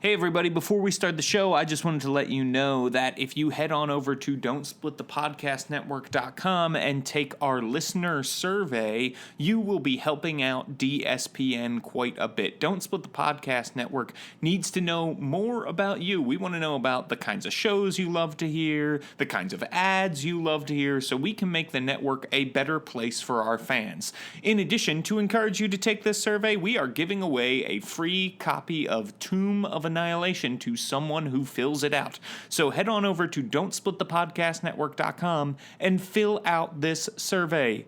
Hey everybody, before we start the show, I just wanted to let you know that if you head on over to don'tsplitthepodcastnetwork.com and take our listener survey, you will be helping out DSPN quite a bit. Don't Split the Podcast Network needs to know more about you. We want to know about the kinds of shows you love to hear, the kinds of ads you love to hear, so we can make the network a better place for our fans. In addition, to encourage you to take this survey, we are giving away a free copy of Tomb of Annihilation to someone who fills it out. So head on over to don'tsplitthepodcastnetwork.com and fill out this survey.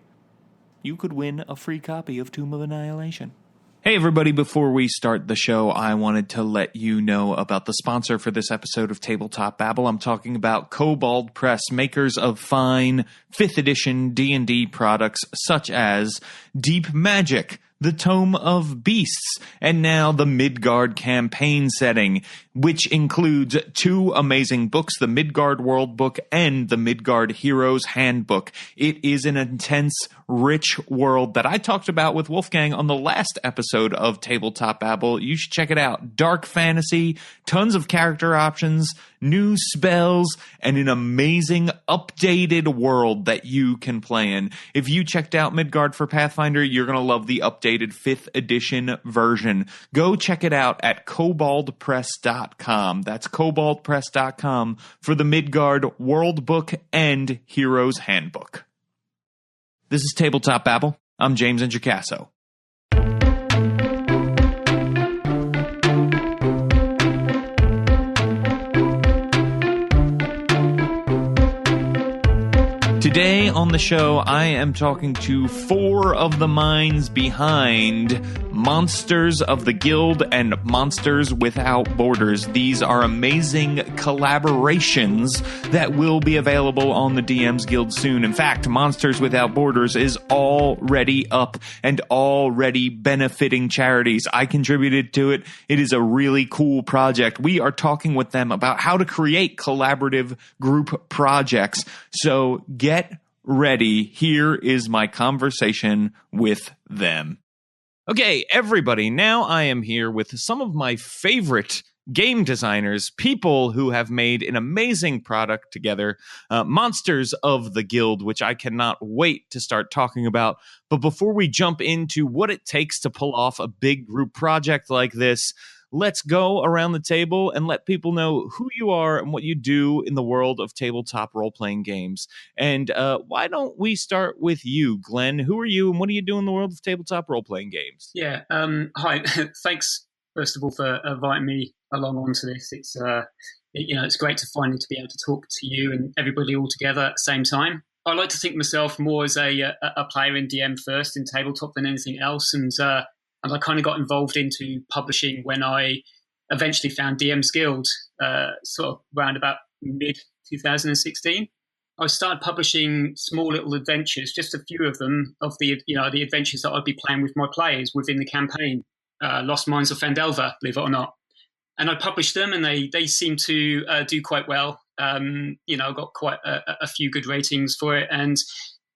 You could win a free copy of Tomb of Annihilation. Hey everybody, before we start the show, I wanted to let you know about the sponsor for this episode of Tabletop Babble. I'm talking about Kobold Press, makers of fine 5th edition D&D products such as Deep Magic, the Tome of Beasts, and now the Midgard campaign setting, which includes 2 amazing books, the Midgard World Book and the Midgard Heroes Handbook. It is an intense, rich world that I talked about with Wolfgang on the last episode of Tabletop Babble. You should check it out. Dark fantasy, tons of character options, new spells, and an amazing updated world that you can play in. If you checked out Midgard for Pathfinder, you're going to love the updated 5th edition version. Go check it out at koboldpress.com. That's koboldpress.com for the Midgard World Book and Heroes Handbook. This is Tabletop Babble. I'm James Introcaso. Today on the show, I am talking to 4 of the minds behind Monsters of the Guild and Monsters Without Borders. These are amazing collaborations that will be available on the DM's Guild soon. In fact, Monsters Without Borders is already up and already benefiting charities. I contributed to it. It is a really cool project. We are talking with them about how to create collaborative group projects. So get ready. Here is my conversation with them. Okay, everybody, now I am here with some of my favorite game designers, people who have made an amazing product together, Monsters of the Guild, which I cannot wait to start talking about. But before we jump into what it takes to pull off a big group project like this, let's go around the table and let people know who you are and what you do in the world of tabletop role-playing games. And why don't we start with you, Glenn? Who are you and what do you do in the world of tabletop role-playing games? Yeah, hi. Thanks, first of all, for inviting me along onto this. It's it's great to finally to be able to talk to you and everybody all together at the same time. I like to think of myself more as a player in DM first in tabletop than anything else, and I kind of got involved into publishing when I eventually found DM's Guild, sort of around about mid-2016. I started publishing small little adventures, just a few of them, of the adventures that I'd be playing with my players within the campaign. Lost Mines of Fandelver, believe it or not. And I published them, and they seem to do quite well. I got quite a few good ratings for it, and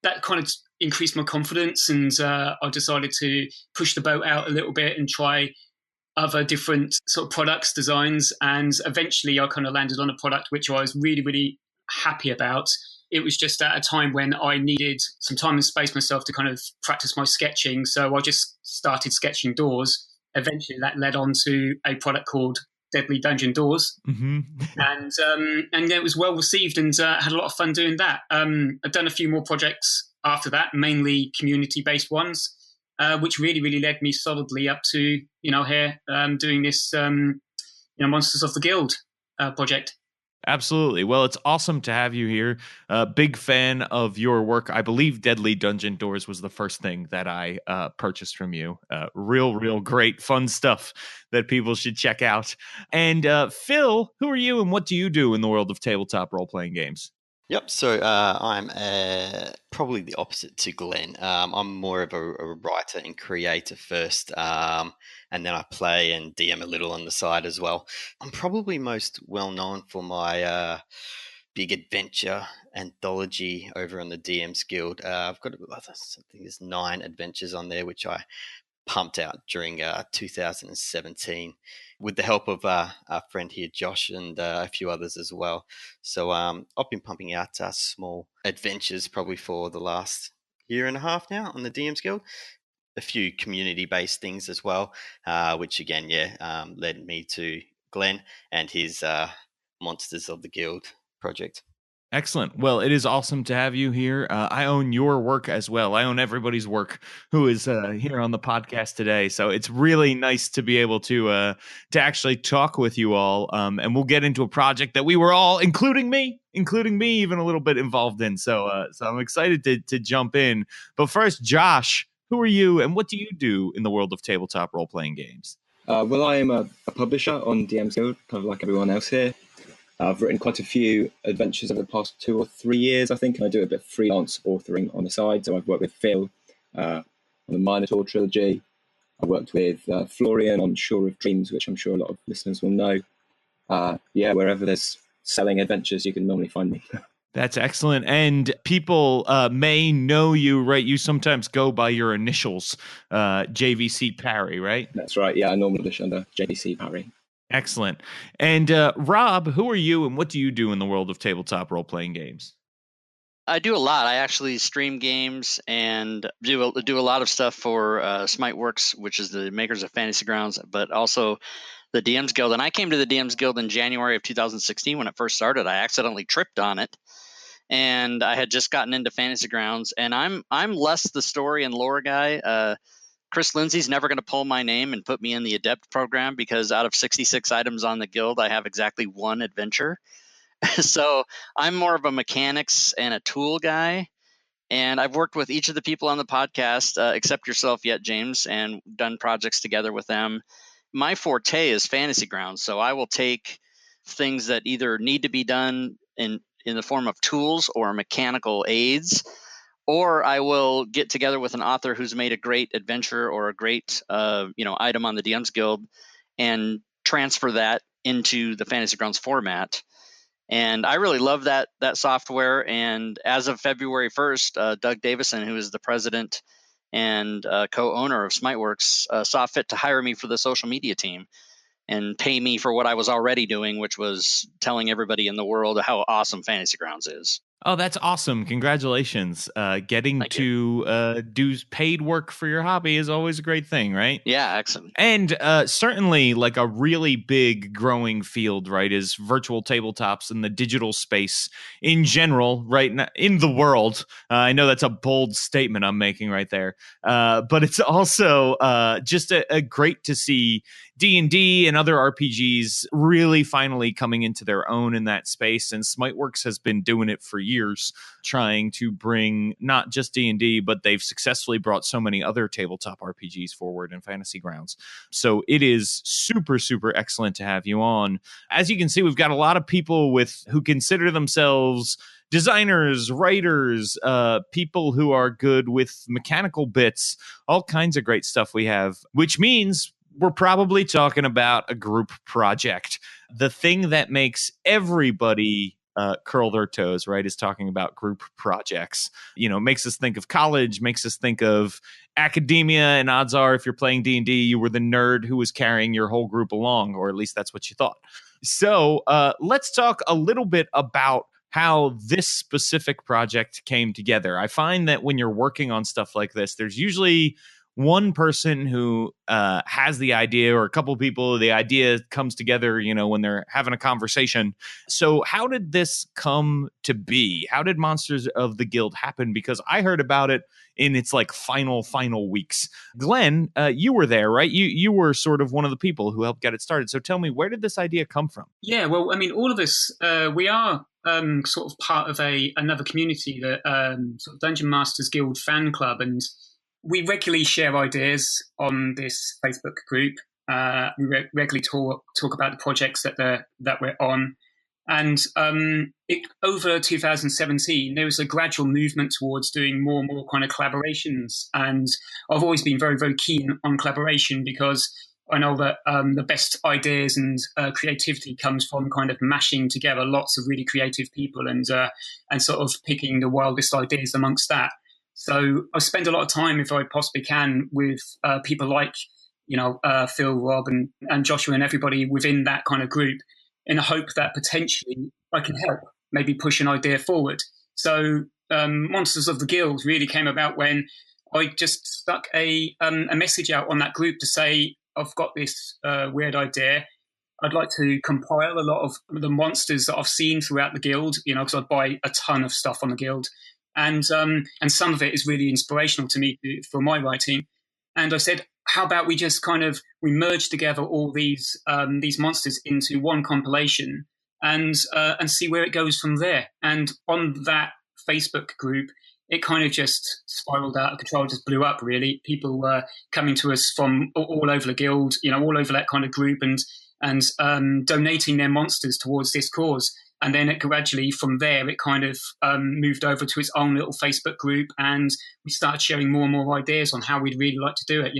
that kind of increased my confidence, and I decided to push the boat out a little bit and try other different sort of products, designs, and eventually I kind of landed on a product which I was really, really happy about. It was just at a time when I needed some time and space myself to kind of practice my sketching, so I just started sketching doors. Eventually that led on to a product called Deadly Dungeon Doors. Mm-hmm. and it was well received, and had a lot of fun doing that. I've done a few more projects after that, mainly community-based ones, which really, really led me solidly up to, here doing this, Monsters of the Guild project. Absolutely. Well, it's awesome to have you here. Big fan of your work. I believe Deadly Dungeon Doors was the first thing that I purchased from you. Real great, fun stuff that people should check out. And Phil, who are you and what do you do in the world of tabletop role-playing games? Yep, so I'm probably the opposite to Glenn. I'm more of a writer and creator first, and then I play and DM a little on the side as well. I'm probably most well known for my big adventure anthology over on the DM's Guild. I've got, I think there's 9 adventures on there, which I pumped out during 2017. with the help of our friend here, Josh, and a few others as well. So I've been pumping out small adventures probably for the last year and a half now on the DM's Guild. A few community-based things as well, which again, led me to Glen and his Monsters of the Guild project. Excellent. Well, it is awesome to have you here. I own your work as well. I own everybody's work who is here on the podcast today. So it's really nice to be able to actually talk with you all. And we'll get into a project that we were all, including me, even a little bit involved in. So I'm excited to jump in. But first, Josh, who are you and what do you do in the world of tabletop role-playing games? Well, I am a publisher on DM's Guild, kind of like everyone else here. I've written quite a few adventures over the past 2 or 3 years, I think, and I do a bit of freelance authoring on the side. So I've worked with Phil on the Minotaur trilogy. I worked with Florian on Shore of Dreams, which I'm sure a lot of listeners will know. Wherever there's selling adventures, you can normally find me. That's excellent. And people may know you, right? You sometimes go by your initials, JVC Parry, right? That's right. Yeah, I normally publish under JVC Parry. Excellent. And Rob, who are you and what do you do in the world of tabletop role-playing games? I do a lot. I actually stream games and do a lot of stuff for Smiteworks, which is the makers of Fantasy Grounds, but also the DM's Guild. And I came to the DM's Guild in January of 2016 when it first started. I accidentally tripped on it, and I had just gotten into Fantasy Grounds. And I'm less the story and lore guy. Chris Lindsay's never going to pull my name and put me in the Adept program because out of 66 items on the guild, I have exactly one adventure. So I'm more of a mechanics and a tool guy. And I've worked with each of the people on the podcast, except yourself yet, James, and done projects together with them. My forte is Fantasy Grounds. So I will take things that either need to be done in the form of tools or mechanical aids, or I will get together with an author who's made a great adventure or a great item on the DM's Guild and transfer that into the Fantasy Grounds format. And I really love that software. And as of February 1st, Doug Davison, who is the president and co-owner of Smiteworks, saw fit to hire me for the social media team and pay me for what I was already doing, which was telling everybody in the world how awesome Fantasy Grounds is. Oh, that's awesome. Congratulations. Getting to do paid work for your hobby is always a great thing, right? Yeah, excellent. And certainly like a really big growing field, right, is virtual tabletops and the digital space in general, right, in the world. I know that's a bold statement I'm making right there. But it's also just a great to see D&D and other RPGs really finally coming into their own in that space. And Smiteworks has been doing it for years, trying to bring not just D&D, but they've successfully brought so many other tabletop RPGs forward in Fantasy Grounds. So it is super, super excellent to have you on. As you can see, we've got a lot of people who consider themselves designers, writers, people who are good with mechanical bits, all kinds of great stuff we have, which means we're probably talking about a group project. The thing that makes everybody curl their toes, right, is talking about group projects. Makes us think of college, makes us think of academia, and odds are if you're playing D&D, you were the nerd who was carrying your whole group along, or at least that's what you thought. So let's talk a little bit about how this specific project came together. I find that when you're working on stuff like this, there's usually one person who has the idea, or a couple of people, the idea comes together, when they're having a conversation. So how did this come to be? How did Monsters of the Guild happen? Because I heard about it in its final weeks. Glen, you were there, right? You were sort of one of the people who helped get it started. So tell me, where did this idea come from? Yeah, well, I mean, all of us, we are sort of part of another community, the sort of Dungeon Masters Guild fan club, and we regularly share ideas on this Facebook group. We regularly talk about the projects that we're on. And over 2017, there was a gradual movement towards doing more and more kind of collaborations. And I've always been very, very keen on collaboration because I know that the best ideas and creativity comes from kind of mashing together lots of really creative people and sort of picking the wildest ideas amongst that. So I spend a lot of time, if I possibly can, with people like Phil, Rob, and Joshua, and everybody within that kind of group, in the hope that potentially I can help, maybe push an idea forward. So Monsters of the Guild really came about when I just stuck a message out on that group to say, I've got this weird idea. I'd like to compile a lot of the monsters that I've seen throughout the guild, because I'd buy a ton of stuff on the guild. And some of it is really inspirational to me for my writing. And I said, how about we just we merge together all these monsters into one compilation and see where it goes from there. And on that Facebook group, it kind of just spiraled out of control, just blew up, really. People were coming to us from all over the guild, all over that kind of group, and donating their monsters towards this cause. And then it gradually, from there, it kind of moved over to its own little Facebook group, and we started sharing more and more ideas on how we'd really like to do it,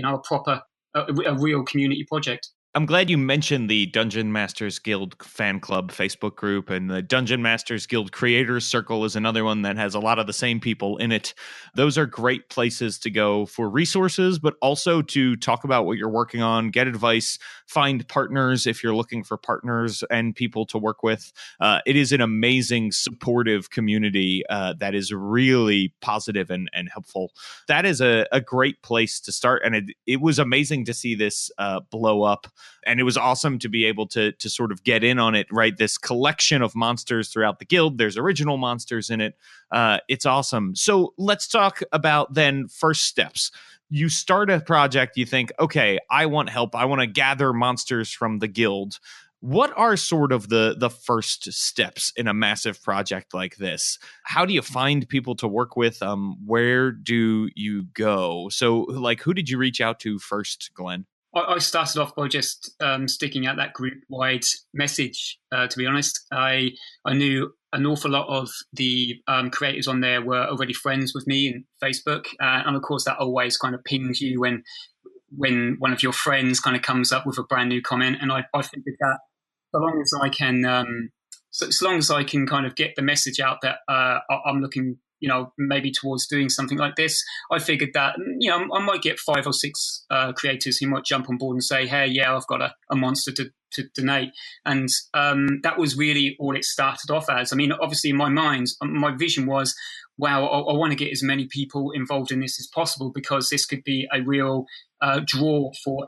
a real community project. I'm glad you mentioned the Dungeon Masters Guild fan club Facebook group, and the Dungeon Masters Guild Creators Circle is another one that has a lot of the same people in it. Those are great places to go for resources, but also to talk about what you're working on, get advice, find partners if you're looking for partners and people to work with. It is an amazing, supportive community that is really positive and helpful. That is a great place to start, and it was amazing to see this blow up. And it was awesome to be able to sort of get in on it, right? This collection of monsters throughout the guild. There's original monsters in it. It's awesome. So let's talk about then first steps. You start a project, you think, okay, I want help. I want to gather monsters from the guild. What are sort of the first steps in a massive project like this? How do you find people to work with? Where do you go? So, who did you reach out to first, Glenn? I started off by just sticking out that group-wide message. To be honest, I knew an awful lot of the creators on there were already friends with me in Facebook, and of course that always kind of pings you when one of your friends kind of comes up with a brand new comment. And I figured that so long as I can kind of get the message out that I'm looking, maybe towards doing something like this, I figured that, I might get 5 or 6 creators who might jump on board and say, hey, yeah, I've got a monster to donate. And that was really all it started off as. I mean, obviously in my mind, my vision was, wow, I want to get as many people involved in this as possible, because this could be a real draw for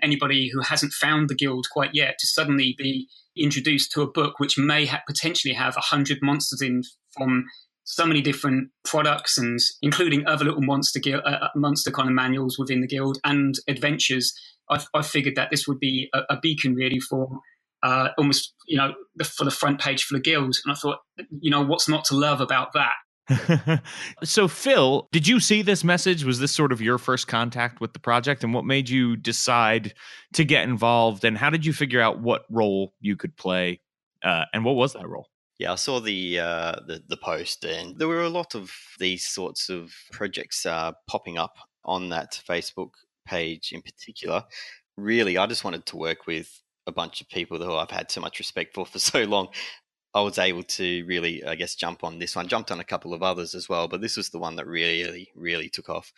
anybody who hasn't found the guild quite yet to suddenly be introduced to a book which may potentially have 100 monsters in from so many different products, and including other little monster kind of manuals within the guild and adventures. I figured that this would be a beacon really for almost, for the front page for the guild. And I thought, what's not to love about that? So, Phil, did you see this message? Was this sort of your first contact with the project? And what made you decide to get involved? And how did you figure out what role you could play? And what was that role? Yeah, I saw the post, and there were a lot of these sorts of projects popping up on that Facebook page in particular. Really, I just wanted to work with a bunch of people who I've had so much respect for so long. I was able to really, I guess, jump on this one. Jumped on a couple of others as well, but this was the one that really, really took off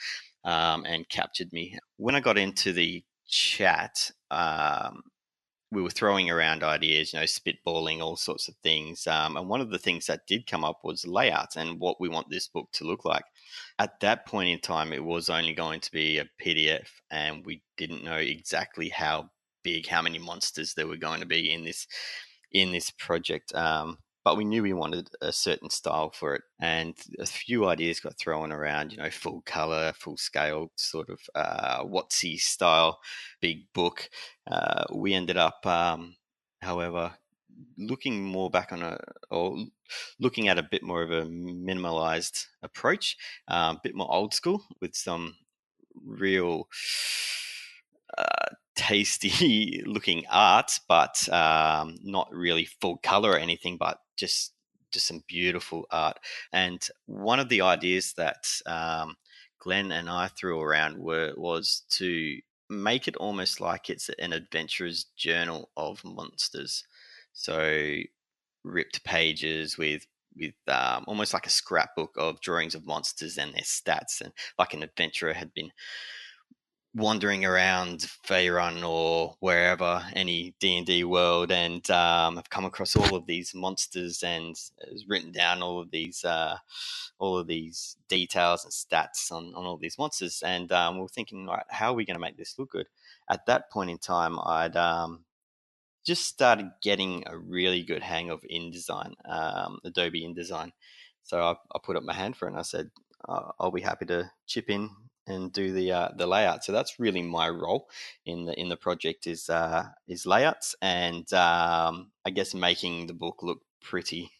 and captured me. When I got into the chat, we were throwing around ideas, spitballing all sorts of things. And one of the things that did come up was layout and what we want this book to look like. At that point in time, it was only going to be a PDF, and we didn't know exactly how big, how many monsters there were going to be in this project. But we knew we wanted a certain style for it, and a few ideas got thrown around, full color, full scale, sort of Watsy style, big book. We ended up, however, looking more back looking at a bit more of a minimalized approach, a bit more old school with some real tasty looking art, but not really full color or anything, but just some beautiful art. And one of the ideas that Glenn and I threw around was to make it almost like it's an adventurer's journal of monsters. So ripped pages with almost like a scrapbook of drawings of monsters and their stats, and like an adventurer had been wandering around Faerun or wherever, any D&D world, and I've come across all of these monsters and has written down all of these details and stats on all these monsters, and we're thinking, right, how are we going to make this look good? At that point in time, I'd just started getting a really good hang of InDesign, Adobe InDesign. So I put up my hand for it and I said, I'll be happy to chip in and do the layout. So that's really my role in the project is layouts and I guess making the book look pretty.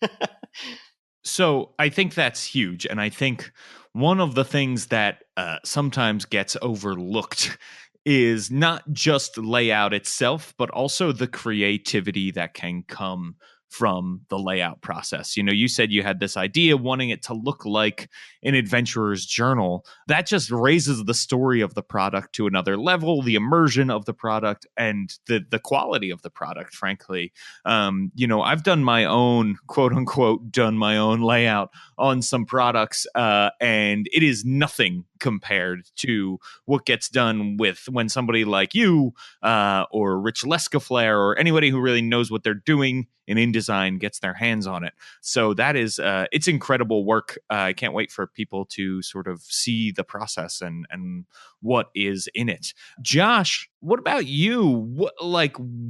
So I think that's huge. And I think one of the things that sometimes gets overlooked is not just layout itself, but also the creativity that can come from the layout process. You know, you said you had this idea wanting it to look like an adventurer's journal. That just raises the story of the product to another level, the immersion of the product and the quality of the product, frankly. You know, I've done my own, quote unquote, done my own layout on some products, and it is nothing compared to what gets done with when somebody like you or Rich Lescaflair or anybody who really knows what they're doing in InDesign gets their hands on it. So that is, it's incredible work. I can't wait for people to sort of see the process and what is in it. Josh, what about you?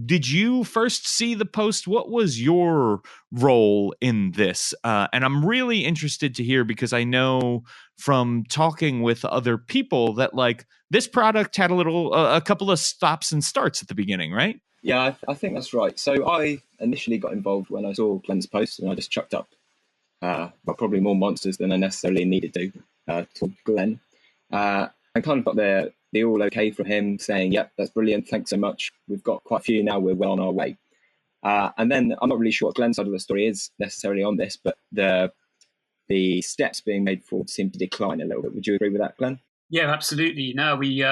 Did you first see the post? What was your role in this? And I'm really interested to hear because I know from talking with other people that like this product had a couple of stops and starts at the beginning, right? Yeah, I think that's right. So I initially got involved when I saw Glen's post, and I just chucked up probably more monsters than I necessarily needed to Glen. And kind of got the all okay from him saying, yep, that's brilliant, thanks so much. We've got quite a few now, we're well on our way. And then I'm not really sure what Glen's side of the story is necessarily on this, but the steps being made forward seem to decline a little bit. Would you agree with that, Glen? Yeah, absolutely. No, we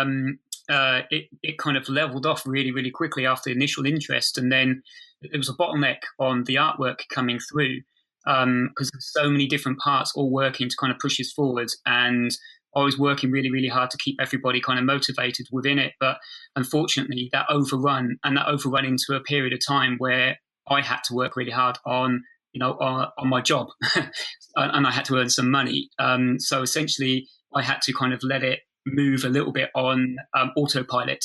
it kind of leveled off really, really quickly after initial interest, and then there was a bottleneck on the artwork coming through because there's so many different parts all working to kind of push us forward. And I was working really, really hard to keep everybody kind of motivated within it. But unfortunately, that overrun into a period of time where I had to work really hard on my job, and I had to earn some money. So essentially, I had to kind of let it move a little bit on autopilot.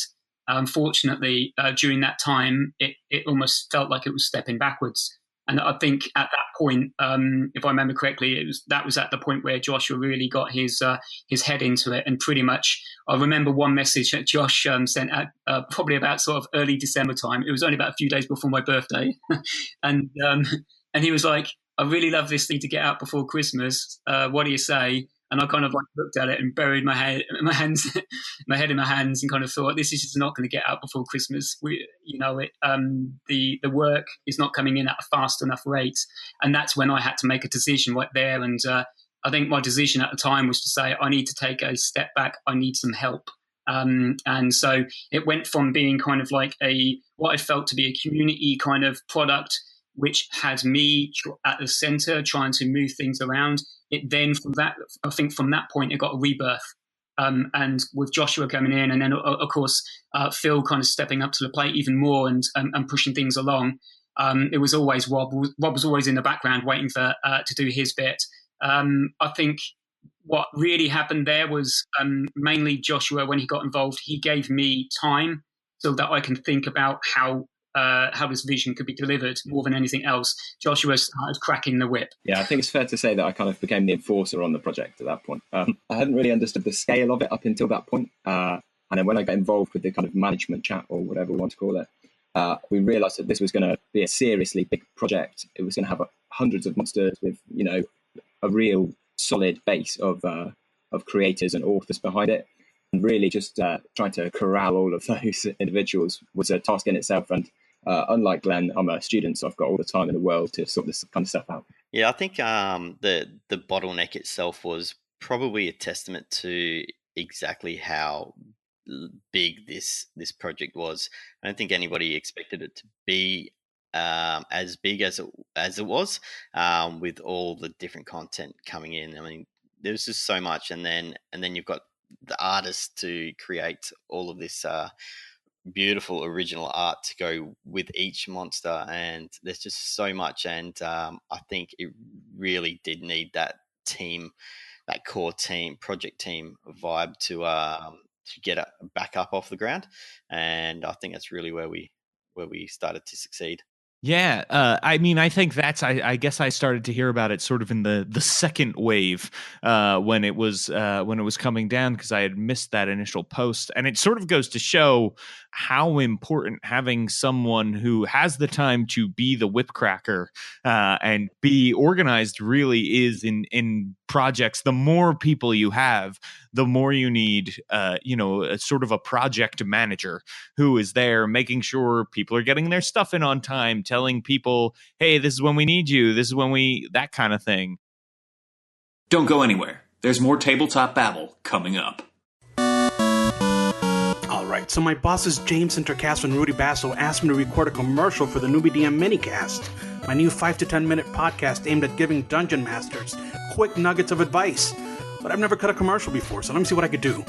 Unfortunately, during that time, it almost felt like it was stepping backwards. And I think at that point, if I remember correctly, that was at the point where Joshua really got his head into it. And pretty much, I remember one message that Josh sent out probably about sort of early December time. It was only about a few days before my birthday, and he was like, "I really love this thing to get out before Christmas. What do you say?" And I kind of like looked at it and buried my head in my hands, and kind of thought, this is just not going to get out before Christmas. The work is not coming in at a fast enough rate. And that's when I had to make a decision right there. And I think my decision at the time was to say, I need to take a step back. I need some help. And so it went from being kind of like what I felt to be a community kind of product, which had me at the center trying to move things around. It then from that point, it got a rebirth. And with Joshua coming in, and then of course Phil kind of stepping up to the plate even more and pushing things along. It was always Rob. Rob was always in the background waiting for to do his bit. I think what really happened there was mainly Joshua, when he got involved, he gave me time so that I can think about how this vision could be delivered more than anything else. Joshua started cracking the whip. Yeah, I think it's fair to say that I kind of became the enforcer on the project at that point. I hadn't really understood the scale of it up until that point. And then when I got involved with the kind of management chat, or whatever we want to call it, we realised that this was going to be a seriously big project. It was going to have hundreds of monsters with, a real solid base of creators and authors behind it. And really just trying to corral all of those individuals was a task in itself. And unlike Glen, I'm a student, so I've got all the time in the world to sort this kind of stuff out. Yeah, I think the bottleneck itself was probably a testament to exactly how big this project was. I don't think anybody expected it to be as big as it was, with all the different content coming in. I mean, there's just so much, and then you've got the artists to create all of this beautiful original art to go with each monster, and there's just so much. And I think it really did need that team, that core team, project team vibe to get it back up off the ground. And I think that's really where we started to succeed. Yeah, I mean, I think I guess I started to hear about it sort of in the second wave when it was coming down, because I had missed that initial post, and it sort of goes to show how important having someone who has the time to be the whipcracker and be organized really is in projects. The more people you have, the more you need, a sort of a project manager who is there making sure people are getting their stuff in on time, telling people, hey, this is when we need you, this is when that kind of thing. Don't go anywhere. There's more tabletop babble coming up. All right, so my bosses James Introcaso and Rudy Basso asked me to record a commercial for the Newbie DM Minicast, my new 5 to 10 minute podcast aimed at giving dungeon masters quick nuggets of advice. But I've never cut a commercial before, so let me see what I could do.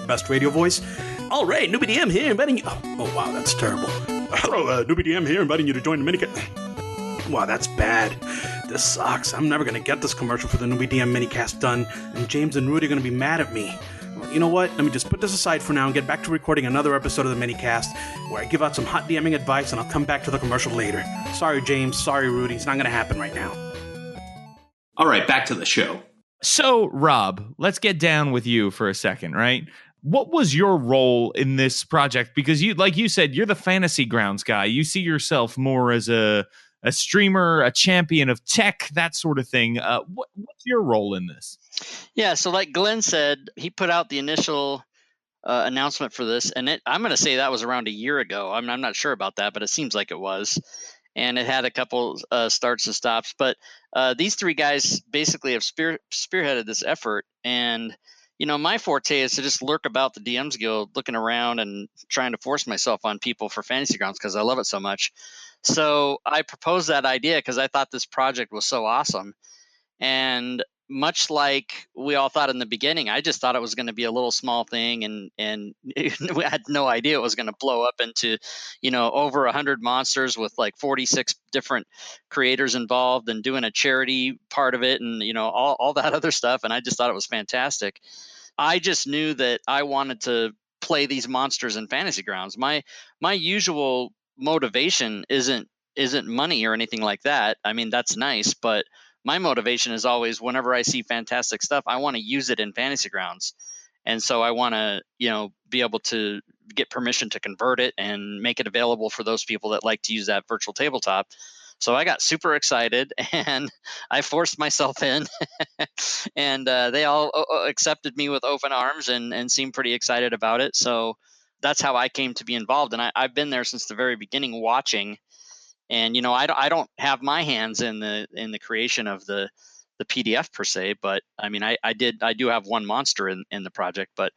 Best radio voice. All right, Newbie DM here, inviting you. Oh wow, that's terrible. Hello, Newbie DM here, inviting you to join the Minicast. Wow, that's bad. This sucks. I'm never gonna get this commercial for the Newbie DM Minicast done, and James and Rudy are gonna be mad at me. Well, you know what? Let me just put this aside for now and get back to recording another episode of the Minicast, where I give out some hot DMing advice, and I'll come back to the commercial later. Sorry, James. Sorry, Rudy. It's not gonna happen right now. All right, back to the show. So, Rob, let's get down with you for a second, right? What was your role in this project? Because you, like you said, you're the Fantasy Grounds guy. You see yourself more as a streamer, a champion of tech, that sort of thing. What's your role in this? Yeah, so like Glenn said, he put out the initial announcement for this, and I'm going to say that was around a year ago. I'm not sure about that, but it seems like it was. And it had a couple starts and stops. But these three guys basically have spearheaded this effort. And, my forte is to just lurk about the DMs Guild, looking around and trying to force myself on people for Fantasy Grounds because I love it so much. So I proposed that idea because I thought this project was so awesome. And much like we all thought in the beginning, I just thought it was going to be a little small thing, and we had no idea it was going to blow up into, over 100 monsters with like 46 different creators involved and doing a charity part of it, and all that other stuff. And I just thought it was fantastic. I just knew that I wanted to play these monsters in Fantasy Grounds. My usual motivation isn't money or anything like that. I mean, that's nice, but my motivation is always whenever I see fantastic stuff, I want to use it in Fantasy Grounds. And so I want to, be able to get permission to convert it and make it available for those people that like to use that virtual tabletop. So I got super excited and I forced myself in and they all accepted me with open arms and seemed pretty excited about it. So that's how I came to be involved. And I've been there since the very beginning watching. And I don't have my hands in the creation of the PDF per se, but I mean I do have one monster in the project, but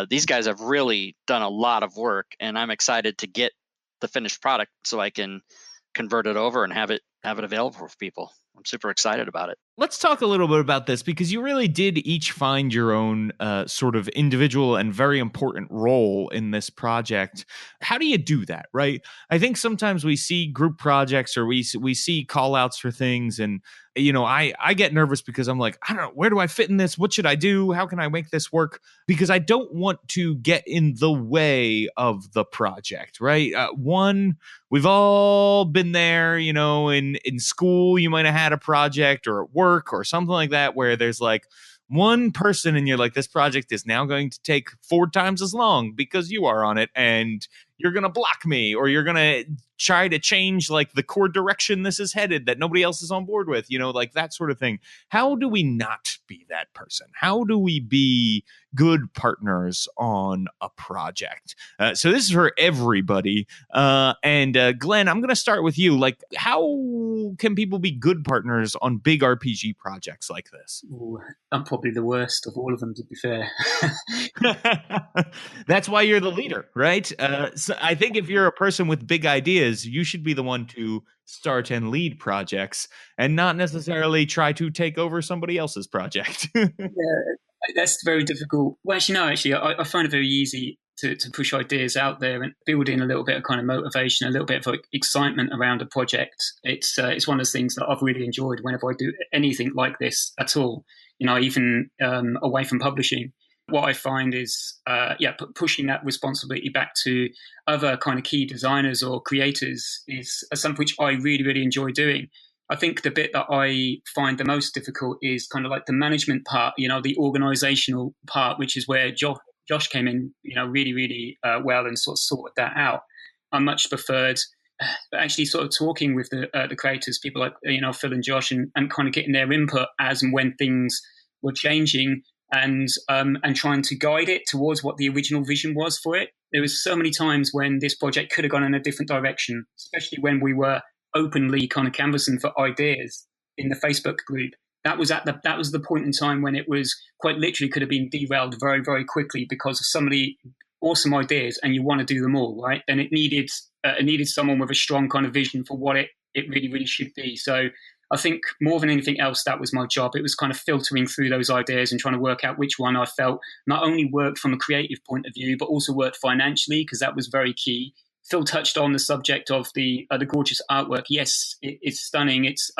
these guys have really done a lot of work, and I'm excited to get the finished product so I can convert it over and have it available for people. I'm super excited about it. Let's talk a little bit about this, because you really did each find your own sort of individual and very important role in this project. How do you do that, right? I think sometimes we see group projects or we see call outs for things, and I get nervous because I'm like, I don't know, where do I fit in this? What should I do? How can I make this work? Because I don't want to get in the way of the project, right? One, we've all been there, in school, you might have had a project, or at work or something like that, where there's like one person and you're like, this project is now going to take 4 times as long because you are on it, and you're going to block me, or you're going to try to change like the core direction this is headed that nobody else is on board with, like that sort of thing. How do we not be that person? How do we be good partners on a project? So this is for everybody. And Glenn, I'm going to start with you. Like, how can people be good partners on big RPG projects like this? Ooh, I'm probably the worst of all of them, to be fair. That's why you're the leader, right? So I think if you're a person with big ideas, you should be the one to start and lead projects and not necessarily try to take over somebody else's project. Yeah, That's very difficult. Well, actually, I find it very easy to push ideas out there and build in a little bit of kind of motivation, a little bit of excitement around a project. It's one of those things that I've really enjoyed whenever I do anything like this at all. Even away from publishing. What I find is, pushing that responsibility back to other kind of key designers or creators is something which I really, really enjoy doing. I think the bit that I find the most difficult is kind of like the management part, the organizational part, which is where Josh came in, really, really well and sort of sorted that out. I much preferred actually sort of talking with the creators, people like, Phil and Josh, and kind of getting their input as and when things were changing and trying to guide it towards what the original vision was for it. There was so many times when this project could have gone in a different direction, especially when we were openly kind of canvassing for ideas in the Facebook group. That was the point in time when it was quite literally could have been derailed very, very quickly because of so many awesome ideas, and you want to do them all, right? And it needed someone with a strong kind of vision for what it really, really should be. So I think more than anything else, that was my job. It was kind of filtering through those ideas and trying to work out which one I felt not only worked from a creative point of view, but also worked financially, because that was very key. Phil touched on the subject of the gorgeous artwork. Yes, it's stunning. It's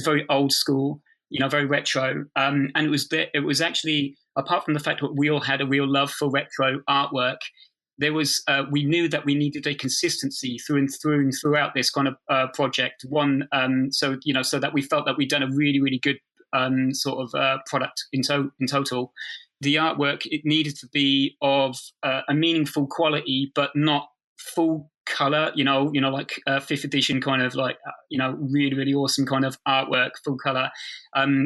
very old school, very retro. And it was actually, apart from the fact that we all had a real love for retro artwork, there was we knew that we needed a consistency through and throughout this kind of project. So that we felt that we'd done a really, really good sort of product in total. The artwork, it needed to be of a meaningful quality, but not full color, like fifth edition kind of like, really, really awesome kind of artwork, full color,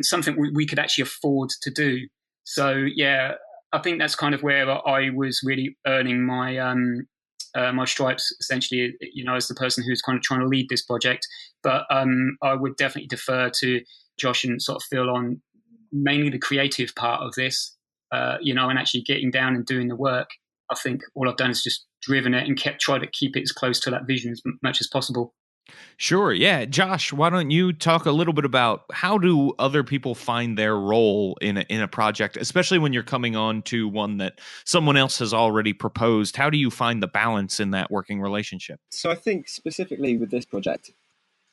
something we could actually afford to do. So, yeah, I think that's kind of where I was really earning my my stripes, essentially, as the person who's kind of trying to lead this project. But I would definitely defer to Josh and sort of Phil on mainly the creative part of this, and actually getting down and doing the work. I think all I've done is just driven it and tried to keep it as close to that vision as much as possible. Sure. Yeah. Josh, why don't you talk a little bit about how do other people find their role in a project, especially when you're coming on to one that someone else has already proposed? How do you find the balance in that working relationship? So I think specifically with this project,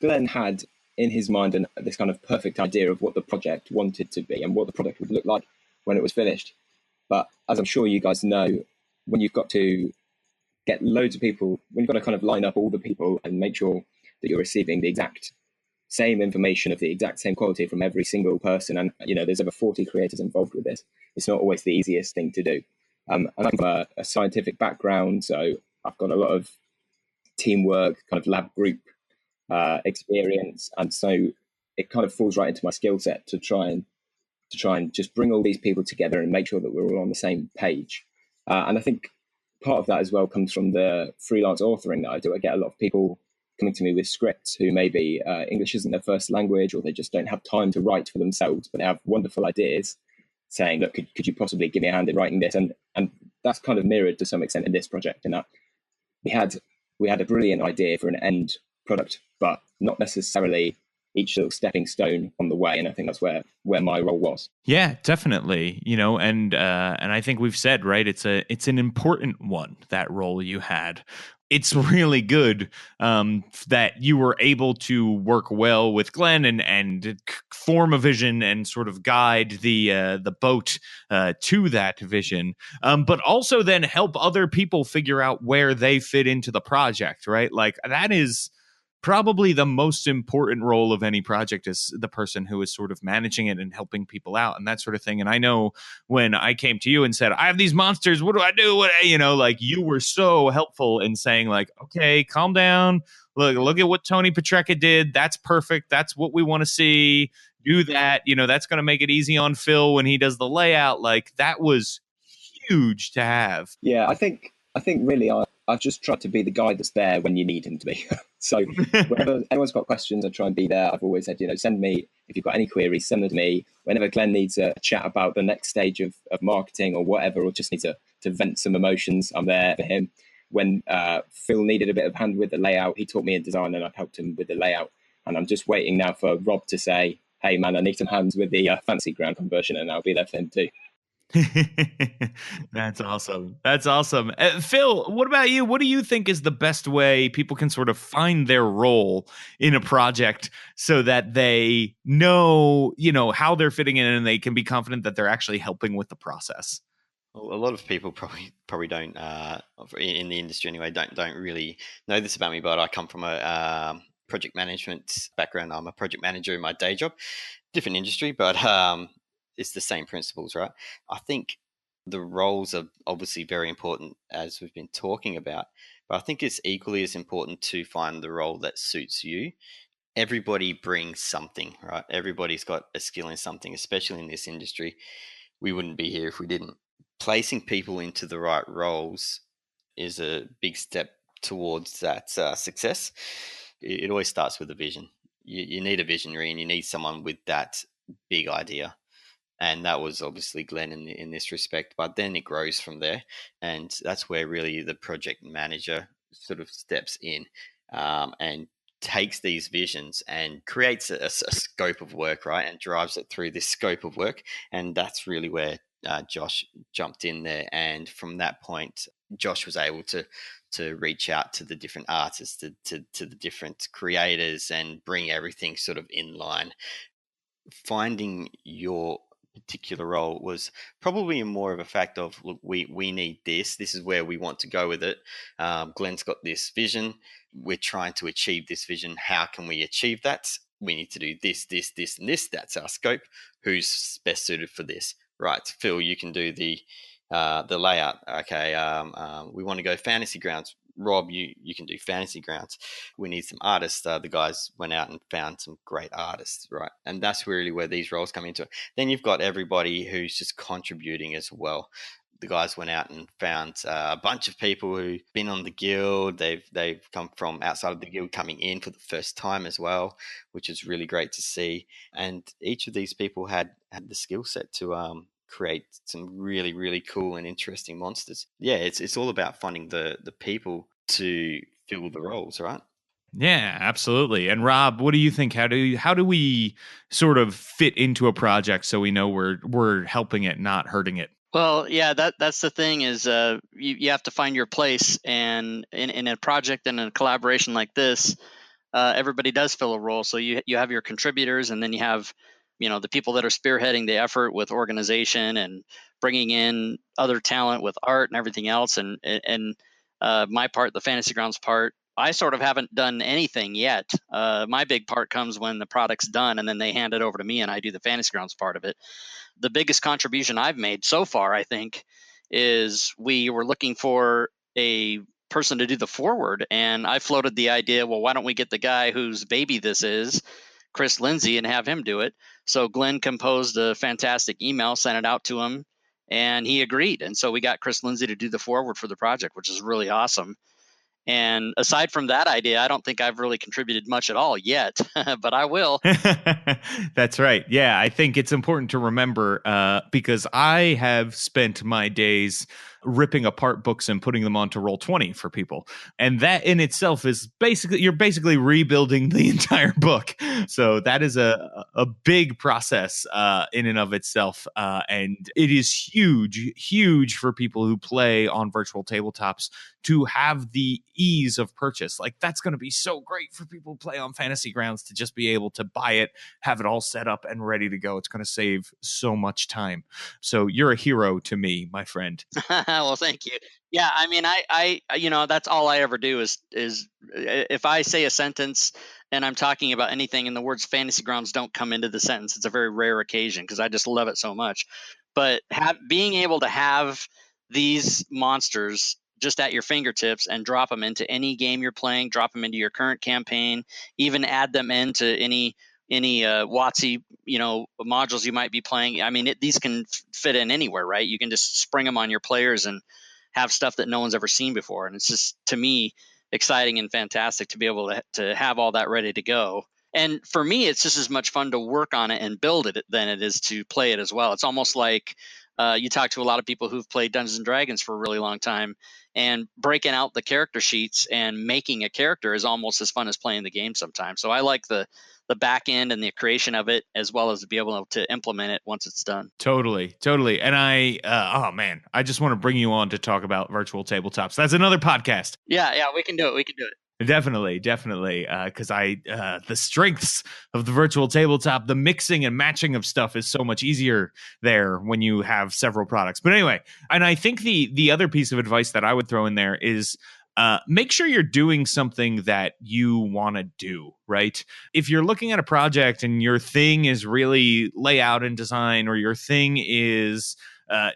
Glenn had in his mind this kind of perfect idea of what the project wanted to be and what the product would look like when it was finished. But as I'm sure you guys know, when you've got to get loads of people, when you've got to kind of line up all the people and make sure that you're receiving the exact same information of the exact same quality from every single person, and there's over 40 creators involved with this, it's not always the easiest thing to do. And I've got a scientific background, so I've got a lot of teamwork, kind of lab group experience, and so it kind of falls right into my skill set to try and just bring all these people together and make sure that we're all on the same page. And I think part of that as well comes from the freelance authoring that I do. I get a lot of people coming to me with scripts who maybe English isn't their first language, or they just don't have time to write for themselves, but they have wonderful ideas, saying, look, could you possibly give me a hand in writing this? And that's kind of mirrored to some extent in this project, in that we had a brilliant idea for an end product, but not necessarily each little stepping stone on the way. And I think that's where my role was. Yeah, definitely. And I think we've said, right, it's an important one, that role you had. It's really good that you were able to work well with Glenn and form a vision and sort of guide the boat to that vision, but also then help other people figure out where they fit into the project, right? Like, that is probably the most important role of any project, is the person who is sort of managing it and helping people out and that sort of thing. And I know when I came to you and said, I have these monsters, what do I do? Like, you were so helpful in saying, like, okay, calm down. Look at what Tony Petreka did. That's perfect. That's what we want to see. Do that. That's going to make it easy on Phil when he does the layout. Like, that was huge to have. Yeah, I think really I've just tried to be the guy that's there when you need him to be. So whenever anyone's got questions, I try and be there. I've always said, send me, if you've got any queries, send them to me. Whenever Glenn needs a chat about the next stage of marketing or whatever, or just needs to vent some emotions, I'm there for him. When Phil needed a bit of hand with the layout, he taught me in design and I've helped him with the layout. And I'm just waiting now for Rob to say, hey man, I need some hands with the fancy ground conversion, and I'll be there for him too. That's awesome. That's awesome. Phil, what about you? What do you think is the best way people can sort of find their role in a project so that they know, how they're fitting in and they can be confident that they're actually helping with the process? Well, a lot of people probably don't in the industry anyway don't really know this about me, but I come from a project management background. I'm a project manager in my day job, different industry, but it's the same principles, right? I think the roles are obviously very important as we've been talking about, but I think it's equally as important to find the role that suits you. Everybody brings something, right? Everybody's got a skill in something, especially in this industry. We wouldn't be here if we didn't. Placing people into the right roles is a big step towards that success. It always starts with a vision. You need a visionary, and you need someone with that big idea. And that was obviously Glenn in this respect. But then it grows from there, and that's where really the project manager sort of steps in and takes these visions and creates a scope of work, right, and drives it through this scope of work. And that's really where Josh jumped in there. And from that point, Josh was able to reach out to the different artists, to the different creators, and bring everything sort of in line. Finding your particular role was probably more of a fact of, look, we need this is where we want to go with it. Glenn's got this vision, we're trying to achieve this vision. How can we achieve that? We need to do this and this. That's our scope. Who's best suited for this? Right, Phil, you can do the layout. Okay, we want to go fantasy grounds. Rob, you can do fantasy grounds. We need some artists. The guys went out and found some great artists, right? And that's really where these roles come into it. Then you've got everybody who's just contributing as well. The guys went out and found a bunch of people who've been on the guild. They've come from outside of the guild, coming in for the first time as well, which is really great to see. And each of these people had the skill set to create some really, really cool and interesting monsters. Yeah, it's all about finding the people to fill the roles, right? Yeah, absolutely. And Rob, what do you think? How do we sort of fit into a project so we know we're helping it, not hurting it? Well, yeah, that's the thing is you have to find your place, and in a project and in a collaboration like this, everybody does fill a role. So you have your contributors, and then you have the people that are spearheading the effort with organization and bringing in other talent with art and everything else. And my part, the Fantasy Grounds part, I sort of haven't done anything yet. My big part comes when the product's done, and then they hand it over to me, and I do the Fantasy Grounds part of it. The biggest contribution I've made so far, I think, is we were looking for a person to do the forward, and I floated the idea, well, why don't we get the guy whose baby this is, Chris Lindsay, and have him do it? So Glenn composed a fantastic email, sent it out to him, and he agreed. And so we got Chris Lindsay to do the forward for the project, which is really awesome. And aside from that idea, I don't think I've really contributed much at all yet, but I will. That's right. Yeah, I think it's important to remember because I have spent my days ripping apart books and putting them onto Roll20 for people. And that in itself is you're basically rebuilding the entire book. So that is a big process in and of itself. And it is huge for people who play on virtual tabletops to have the ease of purchase. Like, that's going to be so great for people who play on Fantasy Grounds to just be able to buy it, have it all set up and ready to go. It's going to save so much time. So you're a hero to me, my friend. Well, thank you. Yeah, I mean, I that's all I ever do is if I say a sentence and I'm talking about anything and the words Fantasy Grounds don't come into the sentence, it's a very rare occasion because I just love it so much. But being able to have these monsters just at your fingertips and drop them into any game you're playing, drop them into your current campaign, even add them into any WotC modules you might be playing. I mean, these can fit in anywhere, right? You can just spring them on your players and have stuff that no one's ever seen before. And it's just, to me, exciting and fantastic to be able to have all that ready to go. And for me, it's just as much fun to work on it and build it than it is to play it as well. It's almost like You talk to a lot of people who've played Dungeons and Dragons for a really long time, and breaking out the character sheets and making a character is almost as fun as playing the game sometimes. So I like the back end and the creation of it, as well as to be able to implement it once it's done. Totally. And oh man, I just want to bring you on to talk about virtual tabletops. That's another podcast. Yeah, we can do it. Definitely. Because the strengths of the virtual tabletop, the mixing and matching of stuff is so much easier there when you have several products. But anyway, and I think the other piece of advice that I would throw in there is make sure you're doing something that you want to do, right? If you're looking at a project and your thing is really layout and design, or your thing is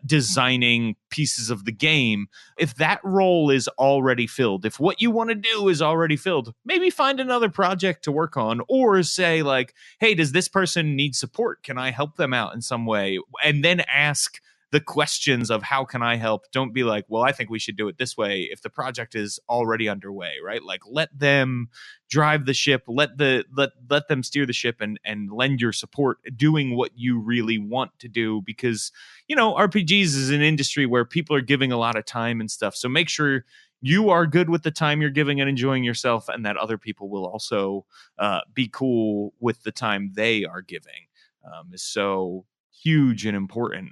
designing pieces of the game, if that role is already filled, if what you want to do is already filled, maybe find another project to work on, or say like, hey, does this person need support? Can I help them out in some way? And then ask the questions of how can I help. Don't be like, well, I think we should do it this way if the project is already underway, right? Like, let them drive the ship, let them steer the ship, and lend your support doing what you really want to do, because RPGs is an industry where people are giving a lot of time and stuff. So make sure you are good with the time you're giving and enjoying yourself, and that other people will also be cool with the time they are giving. So huge and important.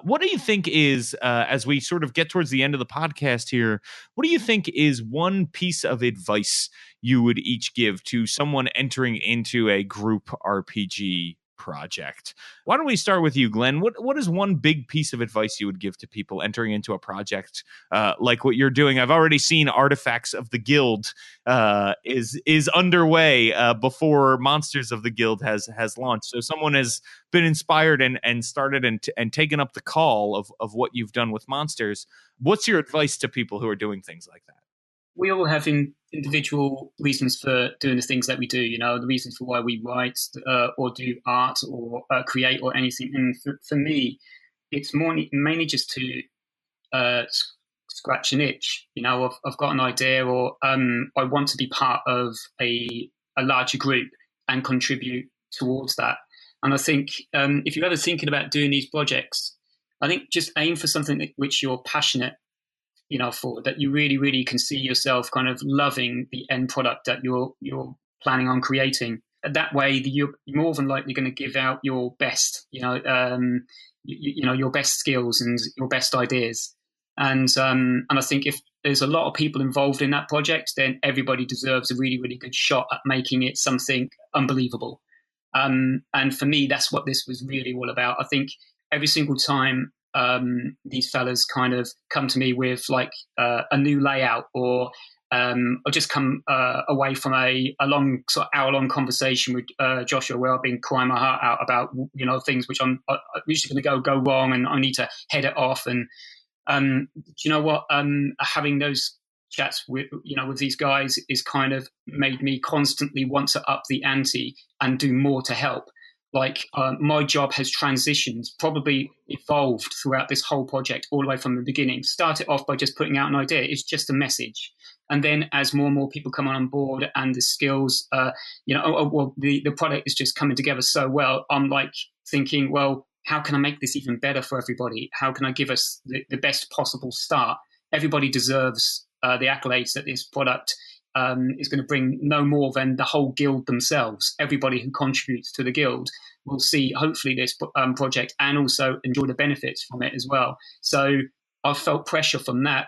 What do you think is, as we sort of get towards the end of the podcast here, what do you think is one piece of advice you would each give to someone entering into a group RPG project? Why don't we start with you, Glenn? What is one big piece of advice you would give to people entering into a project like what you're doing? I've already seen Artifacts of the Guild is underway before Monsters of the Guild has launched. So someone has been inspired and started and taken up the call of what you've done with Monsters. What's your advice to people who are doing things like that? We all have individual reasons for doing the things that we do, the reasons for why we write or do art or create or anything. And for me, it's mainly just to scratch an itch. I've got an idea, or I want to be part of a larger group and contribute towards that. And I think if you're ever thinking about doing these projects, I think just aim for something which you're passionate for, that you really, really can see yourself kind of loving the end product that you're planning on creating. That way, you're more than likely going to give out your best, your best skills and your best ideas. And I think if there's a lot of people involved in that project, then everybody deserves a really, really good shot at making it something unbelievable. And for me, that's what this was really all about. I think every single time these fellas kind of come to me with like a new layout, or just come away from a long sort of hour-long conversation with Joshua, where I've been crying my heart out about things which I'm usually going to go wrong, and I need to head it off. And do you know what? Having those chats with these guys is kind of made me constantly want to up the ante and do more to help. Like my job has transitioned, probably evolved throughout this whole project all the way from the beginning. Started off by just putting out an idea. It's just a message. And then as more and more people come on board and the skills, the product is just coming together so well, I'm like thinking, well, how can I make this even better for everybody? How can I give us the best possible start? Everybody deserves the accolades that this product is going to bring, no more than the whole guild themselves. Everybody who contributes to the guild will see, hopefully, this project and also enjoy the benefits from it as well. So I've felt pressure from that,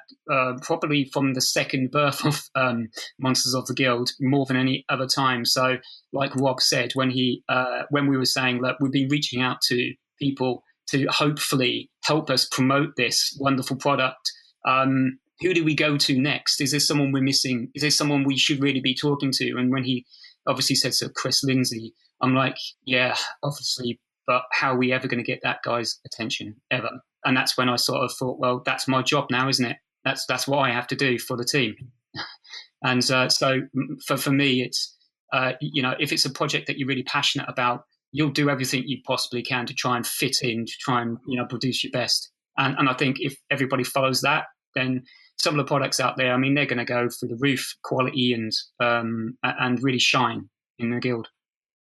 probably from the second birth of Monsters of the Guild, more than any other time. So like Rob said, when we were saying that we've been reaching out to people to hopefully help us promote this wonderful product, who do we go to next? Is there someone we're missing? Is there someone we should really be talking to? And when he obviously said so, Chris Lindsay, I'm like, yeah, obviously, but how are we ever going to get that guy's attention ever? And that's when I sort of thought, well, that's my job now, isn't it? That's what I have to do for the team. And so for me, it's, if it's a project that you're really passionate about, you'll do everything you possibly can to try and fit in, to try and, produce your best. And I think if everybody follows that, then some of the products out there, I mean, they're going to go through the roof, quality and really shine in the guild.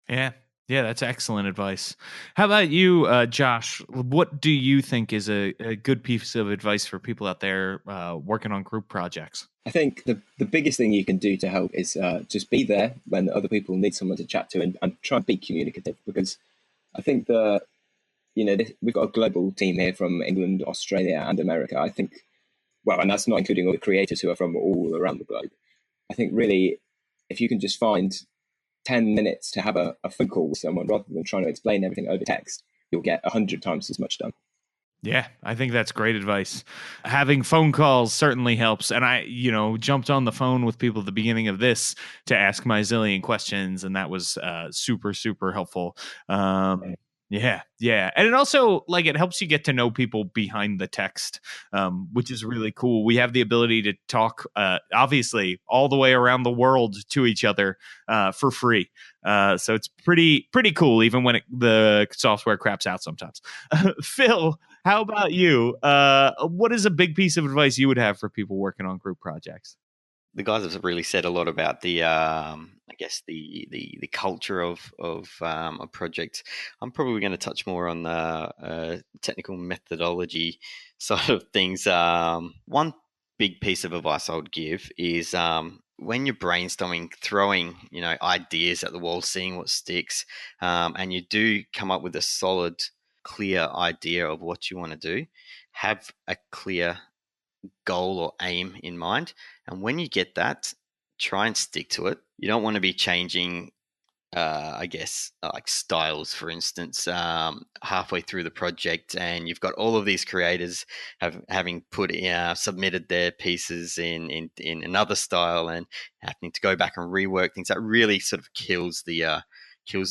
Yeah. Yeah, that's excellent advice. How about you, Josh? What do you think is a good piece of advice for people out there working on group projects? I think the biggest thing you can do to help is just be there when other people need someone to chat to, and try and be communicative, because I think we've got a global team here from England, Australia, and America. I think, well, and that's not including all the creators who are from all around the globe. I think really, if you can just find 10 minutes to have a phone call with someone rather than trying to explain everything over text, you'll get 100 times as much done. Yeah, I think that's great advice. Having phone calls certainly helps. And I, jumped on the phone with people at the beginning of this to ask my zillion questions, and that was super, super helpful. Yeah. And it also, it helps you get to know people behind the text, which is really cool. We have the ability to talk, obviously, all the way around the world to each other for free. So it's pretty cool, even when the software craps out sometimes. Phil, how about you? What is a big piece of advice you would have for people working on group projects? The guys have really said a lot about the, I guess the culture of a project. I'm probably going to touch more on the technical methodology side of things. One big piece of advice I would give is when you're brainstorming, throwing ideas at the wall, seeing what sticks, and you do come up with a solid, clear idea of what you want to do. Have a clear goal or aim in mind. And when you get that, try and stick to it. You don't want to be changing, like styles, for instance, halfway through the project, and you've got all of these creators having submitted their pieces in another style and having to go back and rework things. That really sort of kills the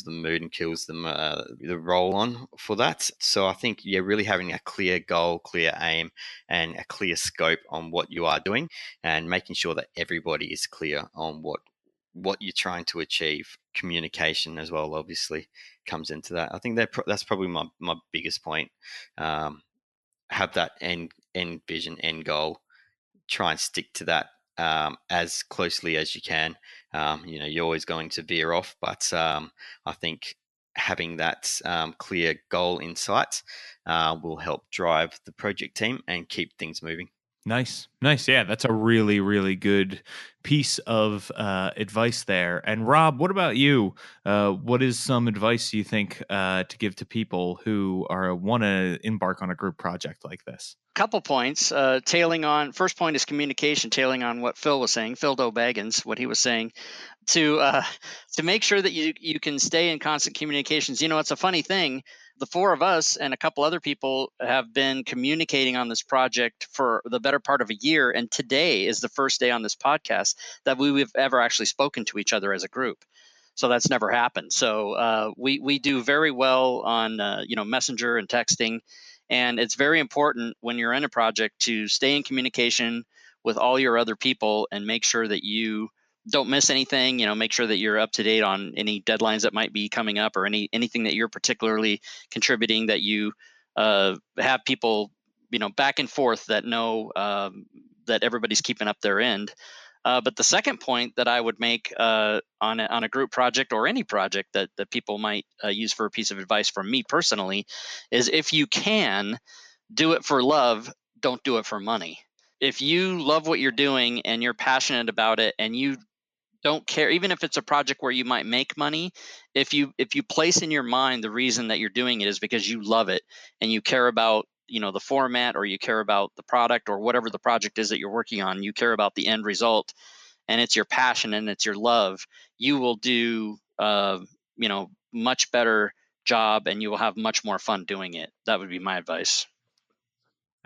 mood and kills them the roll on for that. So I think, really having a clear goal, clear aim, and a clear scope on what you are doing, and making sure that everybody is clear on what you're trying to achieve. Communication as well, obviously, comes into that. I think that's probably my biggest point. Have that end vision, end goal. Try and stick to that as closely as you can. You're always going to veer off, but I think having that clear goal in sight will help drive the project team and keep things moving. Nice. Yeah, that's a really, really good piece of advice there. And Rob, what about you? What is some advice you think to give to people who want to embark on a group project like this? Couple points. Tailing on, first point is communication. Tailing on what Phil was saying, Phil Doe Baggins, what he was saying, to make sure that you can stay in constant communications. It's a funny thing. The four of us and a couple other people have been communicating on this project for the better part of a year, and today is the first day on this podcast that we've ever actually spoken to each other as a group. So that's never happened. So we do very well on Messenger and texting, and it's very important when you're in a project to stay in communication with all your other people and make sure that you don't miss anything. Make sure that you're up to date on any deadlines that might be coming up, or anything that you're particularly contributing, that you have people back and forth that know that everybody's keeping up their end. But the second point that I would make on a group project, or any project that people might use for a piece of advice from me personally, is if you can do it for love, don't do it for money. If you love what you're doing and you're passionate about it, and you don't care, even if it's a project where you might make money, if you place in your mind the reason that you're doing it is because you love it and you care about the format, or you care about the product, or whatever the project is that you're working on, you care about the end result, and it's your passion and it's your love, you will do much better job, and you will have much more fun doing it. That would be my advice.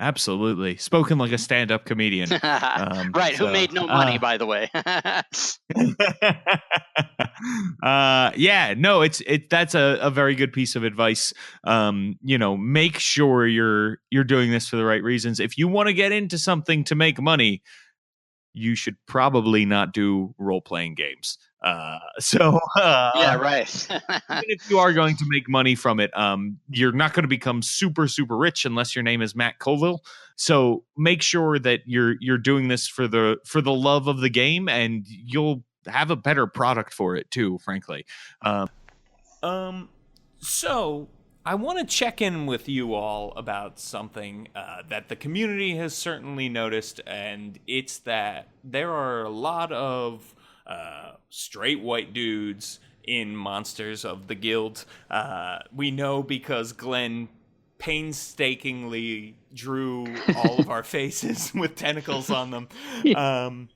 Absolutely. Spoken like a stand-up comedian. Right. Who made no money, by the way. Yeah, no, that's a very good piece of advice. Make sure you're doing this for the right reasons. If you want to get into something to make money, you should probably not do role-playing games. Yeah, right. Even if you are going to make money from it, you're not going to become super, super rich unless your name is Matt Colville. So make sure that you're doing this for the love of the game, and you'll have a better product for it too, frankly. So I want to check in with you all about something that the community has certainly noticed, and it's that there are a lot of straight white dudes in Monsters of the Guild. We know because Glenn painstakingly drew all of our faces with tentacles on them. But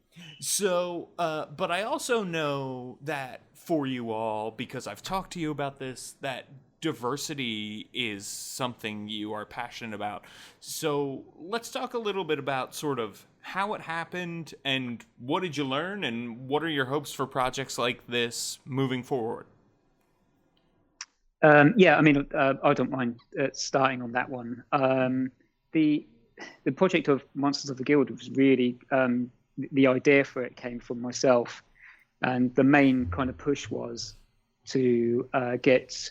I also know that for you all, because I've talked to you about this, that diversity is something you are passionate about. So let's talk a little bit about sort of how it happened and what did you learn and what are your hopes for projects like this moving forward? I don't mind starting on that one. The project of Monsters of the Guild was really, the idea for it came from myself. And the main kind of push was to get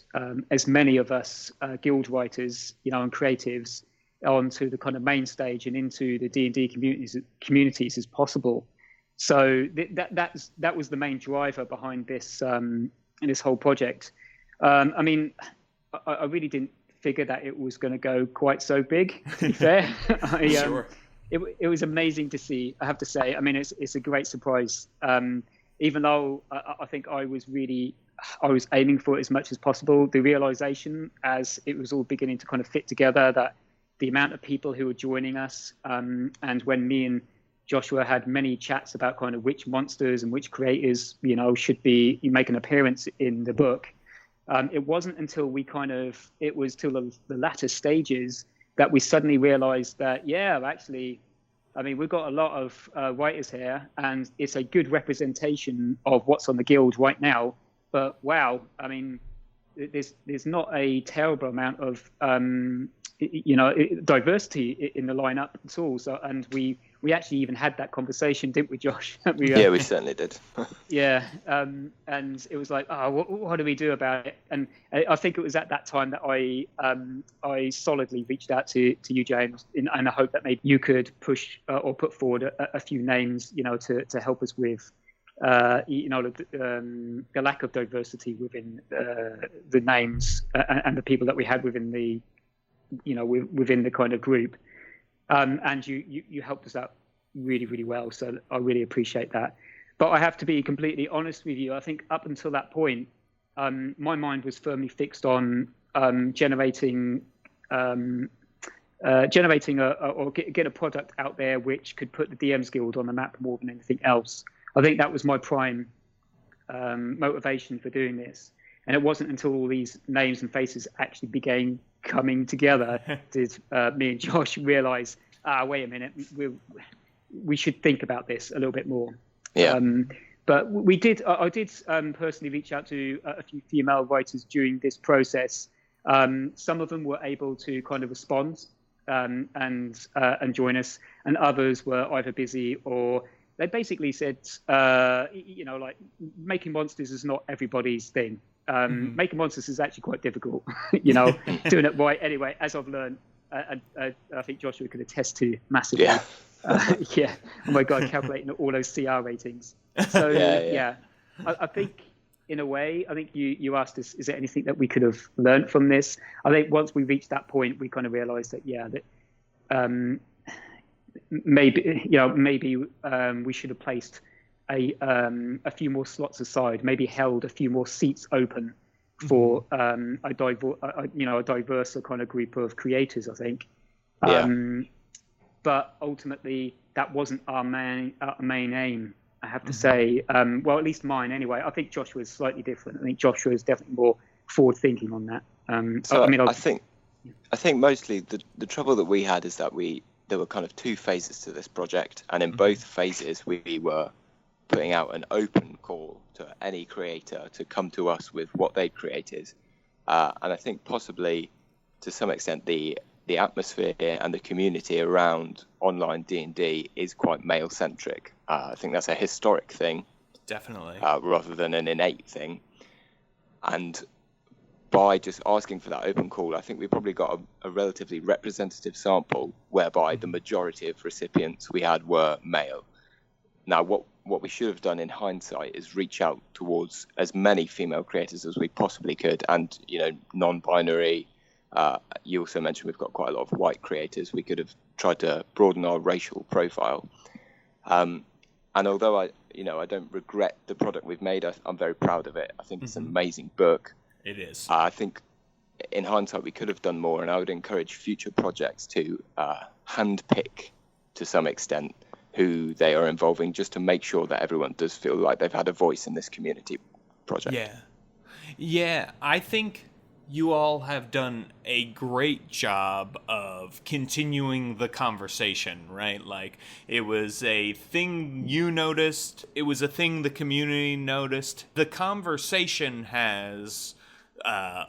as many of us guild writers, and creatives onto the kind of main stage and into the D&D communities as possible. So that was the main driver behind this whole project. I really didn't figure that it was going to go quite so big, to be fair. Sure. It was amazing to see, I have to say. It's a great surprise. Even though I think I was aiming for it as much as possible, the realization as it was all beginning to kind of fit together, that the amount of people who were joining us, and when me and Joshua had many chats about kind of which monsters and which creators, should be make an appearance in the book, it wasn't until it was till the latter stages that we suddenly realized that, we've got a lot of writers here, and it's a good representation of what's on the guild right now. But wow, there's not a terrible amount of diversity in the lineup at all. So, and we actually even had that conversation, didn't we, Josh? We certainly did. Yeah, and it was like, what do we do about it? And I think it was at that time that I solidly reached out to you, James, and I hope that maybe you could push or put forward a few names, to help us with, the lack of diversity within the names and the people that we had within the, within the kind of group. And you helped us out really, really well. So I really appreciate that. But I have to be completely honest with you. I think up until that point, my mind was firmly fixed on generating or get a product out there which could put the DMs Guild on the map more than anything else. I think that was my prime motivation for doing this. And it wasn't until all these names and faces actually began coming together did me and Josh realize, wait a minute, we should think about this a little bit more. Yeah. But I did personally reach out to a few female writers during this process. Some of them were able to kind of respond and join us, and others were either busy or they basically said, like making monsters is not everybody's thing. Making monsters is actually quite difficult, doing it right. Anyway, as I've learned, and I think Joshua could attest to massively. Yeah. Yeah. Oh my God, calculating all those CR ratings. So yeah. I think in a way, you asked us, is there anything that we could have learned from this? I think once we reached that point, we kind of realized that, maybe we should have placed a few more slots aside, maybe held a few more seats open for a diverse kind of group of creators, I think. But ultimately, that wasn't our main aim, I have to say. Well, at least mine anyway. I think Joshua is slightly different. I think Joshua is definitely more forward-thinking on that. I think mostly the trouble that we had is that there were kind of two phases to this project, and in both phases we were putting out an open call to any creator to come to us with what they'd created. And I think possibly to some extent the atmosphere and the community around online D&D is quite male-centric. I think that's a historic thing. Definitely. Rather than an innate thing. And by just asking for that open call, I think we probably got a relatively representative sample whereby the majority of recipients we had were male. Now, what we should have done in hindsight is reach out towards as many female creators as we possibly could, and non-binary. You also mentioned we've got quite a lot of white creators. We could have tried to broaden our racial profile. And although I don't regret the product we've made, I'm very proud of it. I think it's an amazing book. It is. I think in hindsight we could have done more, and I would encourage future projects to handpick to some extent who they are involving, just to make sure that everyone does feel like they've had a voice in this community project. Yeah, I think you all have done a great job of continuing the conversation, right? Like, it was a thing you noticed, it was a thing the community noticed. The conversation has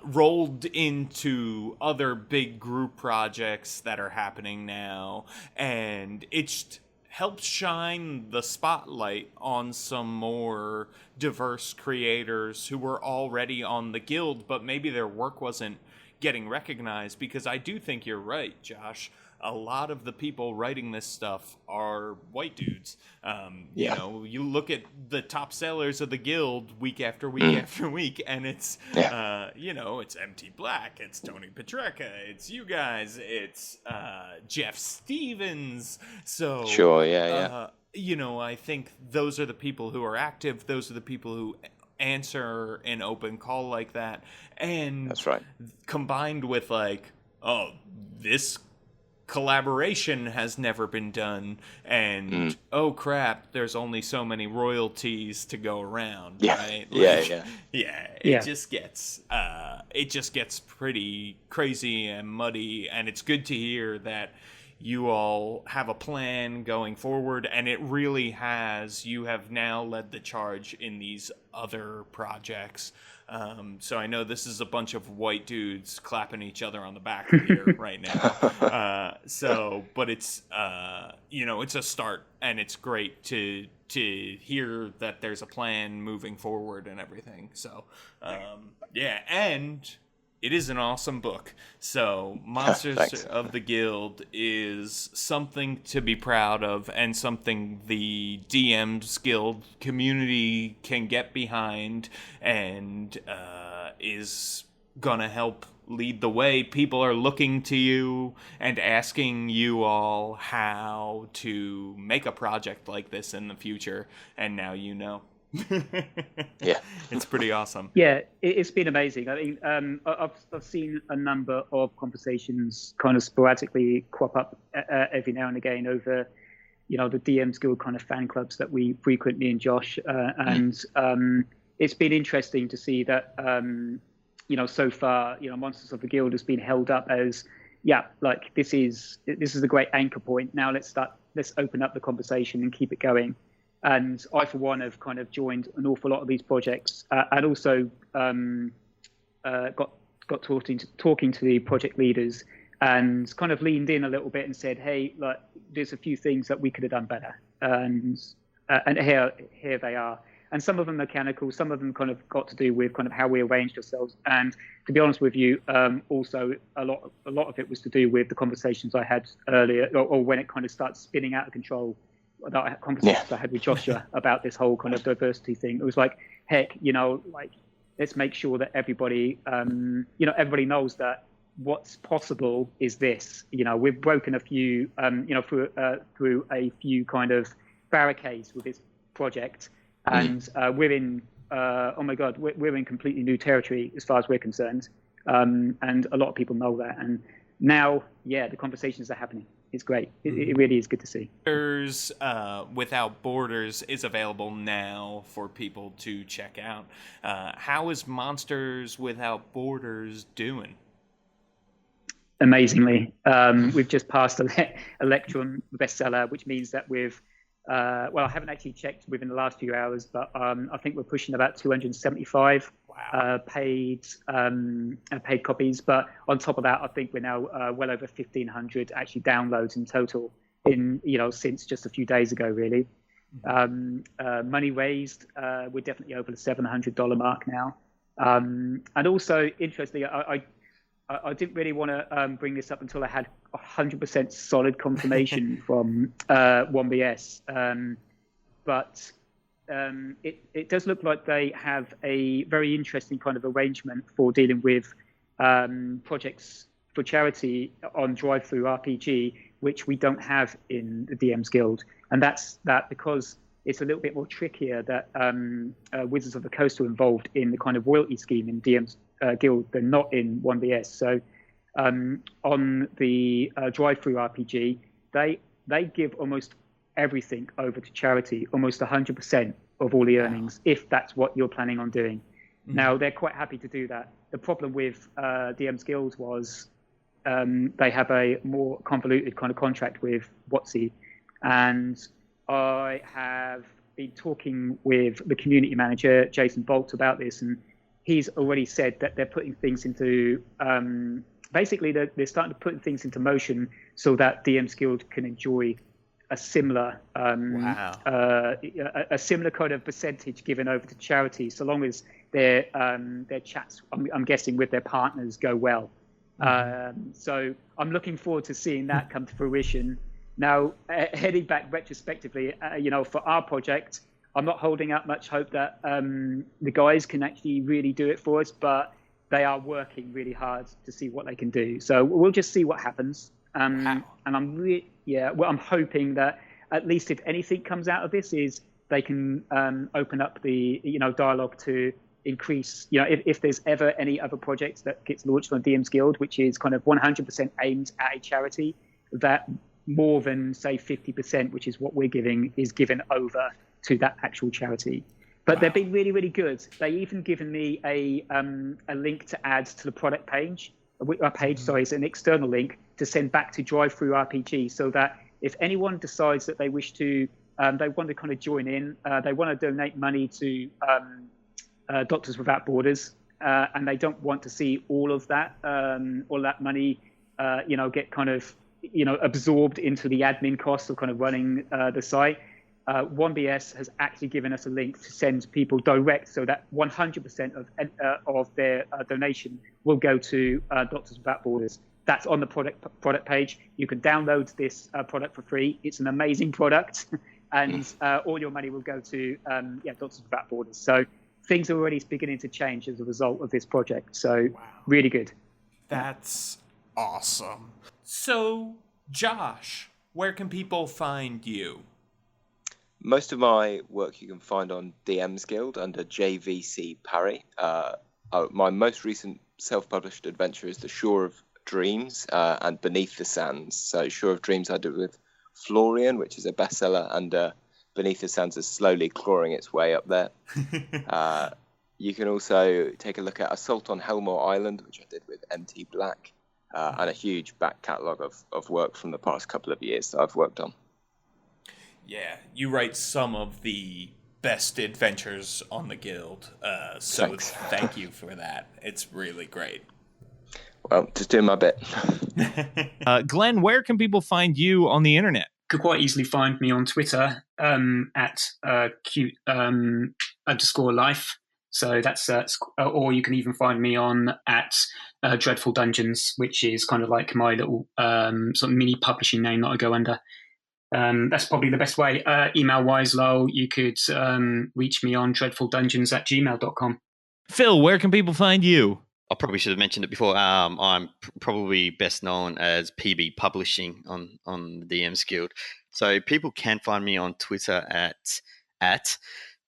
rolled into other big group projects that are happening now, and it's helped shine the spotlight on some more diverse creators who were already on the guild, but maybe their work wasn't getting recognized. Because I do think you're right, Josh. A lot of the people writing this stuff are white dudes. You look at the top sellers of the guild week after week after week, and it's, it's MT Black, it's Tony Petreka, it's you guys, it's Jeff Stevens. So, sure, I think those are the people who are active. Those are the people who answer an open call like that. And that's right. Combined with this collaboration has never been done, and oh crap, there's only so many royalties to go around, right? It just gets pretty crazy and muddy, and it's good to hear that you all have a plan going forward, and it really has. You have now led the charge in these other projects. So I know this is a bunch of white dudes clapping each other on the back here right now. But it's, it's a start, and it's great to hear that there's a plan moving forward and everything. So, and it is an awesome book. So Monsters of the Guild is something to be proud of, and something the DM's Guild community can get behind, and is gonna help lead the way. People are looking to you and asking you all how to make a project like this in the future, and now you know. It's pretty awesome. It's been amazing. I mean, I've seen a number of conversations kind of sporadically crop up every now and again over the DM's Guild kind of fan clubs that we frequent, me and Josh, and it's been interesting to see that so far Monsters of the Guild has been held up as this is a great anchor point. Now let's open up the conversation and keep it going. And I, for one, have kind of joined an awful lot of these projects, and also got talking to the project leaders, and kind of leaned in a little bit and said, hey, there's a few things that we could have done better, and here they are. And some of them mechanical, some of them kind of got to do with kind of how we arranged ourselves. And to be honest with you, also a lot of it was to do with the conversations I had earlier, or when it kind of starts spinning out of control. That conversations I had with Joshua about this whole kind of diversity thing. It was like, heck, let's make sure that everybody, everybody knows that what's possible is this. We've broken a few, through a few kind of barricades with this project, and we're in, we're in completely new territory as far as we're concerned, and a lot of people know that. And now, the conversations are happening. It's great. It really is good to see. Monsters Without Borders is available now for people to check out. How is Monsters Without Borders doing? Amazingly. We've just passed Electron bestseller, which means that we've, I haven't actually checked within the last few hours, but I think we're pushing about 275 paid copies. But on top of that, I think we're now well over 1,500 actually downloads in total since just a few days ago, really. Money raised, we're definitely over the $700 mark now. And also, interestingly, I didn't really want to bring this up until I had 100% solid confirmation from 1BS. But it does look like they have a very interesting kind of arrangement for dealing with projects for charity on Drive-Through RPG, which we don't have in the DM's Guild. And that's because it's a little bit more trickier that Wizards of the Coast are involved in the kind of royalty scheme in DM's Guild. They're not in 1BS. So on the Drive-Through RPG, they give almost everything over to charity, almost 100% of all the earnings, if that's what you're planning on doing. Now, they're quite happy to do that. The problem with DM's Guild was they have a more convoluted kind of contract with WotC. And I have been talking with the community manager, Jason Bolt, about this, and he's already said that they're putting things into basically they're starting to put things into motion so that DM's Guild can enjoy a similar a similar kind of percentage given over to charity, so long as their chats, I'm guessing, with their partners go well. So I'm looking forward to seeing that come to fruition. Now, heading back retrospectively, for our project, I'm not holding out much hope that the guys can actually really do it for us, but they are working really hard to see what they can do. So we'll just see what happens. And I'm hoping that at least if anything comes out of this is they can open up the dialogue to increase, if there's ever any other projects that gets launched on DM's Guild, which is kind of 100% aimed at a charity, that more than say 50%, which is what we're giving, is given over to that actual charity. But they've been really, really good. They even given me a link to add to the product page. It's an external link to send back to Drive-Through RPG, so that if anyone decides that they wish to, they want to kind of join in, they want to donate money to Doctors Without Borders, and they don't want to see all that money, get kind of, absorbed into the admin costs of kind of running the site. 1BS has actually given us a link to send people direct, so that 100% of their donation will go to Doctors Without Borders. That's on the product page. You can download this product for free. It's an amazing product, and all your money will go to Doctors Without Borders. So things are already beginning to change as a result of this project. So really good. That's awesome. So, Josh, where can people find you? Most of my work you can find on DM's Guild under JVC Parry. My most recent self-published adventure is The Shore of Dreams and Beneath the Sands. So Shore of Dreams I did with Florian, which is a bestseller, and Beneath the Sands is slowly clawing its way up there. You can also take a look at Assault on Helmore Island, which I did with MT Black, and a huge back catalogue of work from the past couple of years that I've worked on. Yeah, you write some of the best adventures on the Guild, so Thanks. Thank you for that. It's really great. Well, just doing my bit. Glenn, where can people find you on the internet? Could quite easily find me on Twitter at cute _life. So that's or you can even find me on at Dreadful Dungeons, which is kind of like my little sort of mini publishing name that I go under. That's probably the best way. Email-wise, Lowell, you could reach me on dreadfuldungeons@gmail.com. Phil, where can people find you? I probably should have mentioned it before. I'm probably best known as PB Publishing on the DM's Guild. So people can find me on Twitter at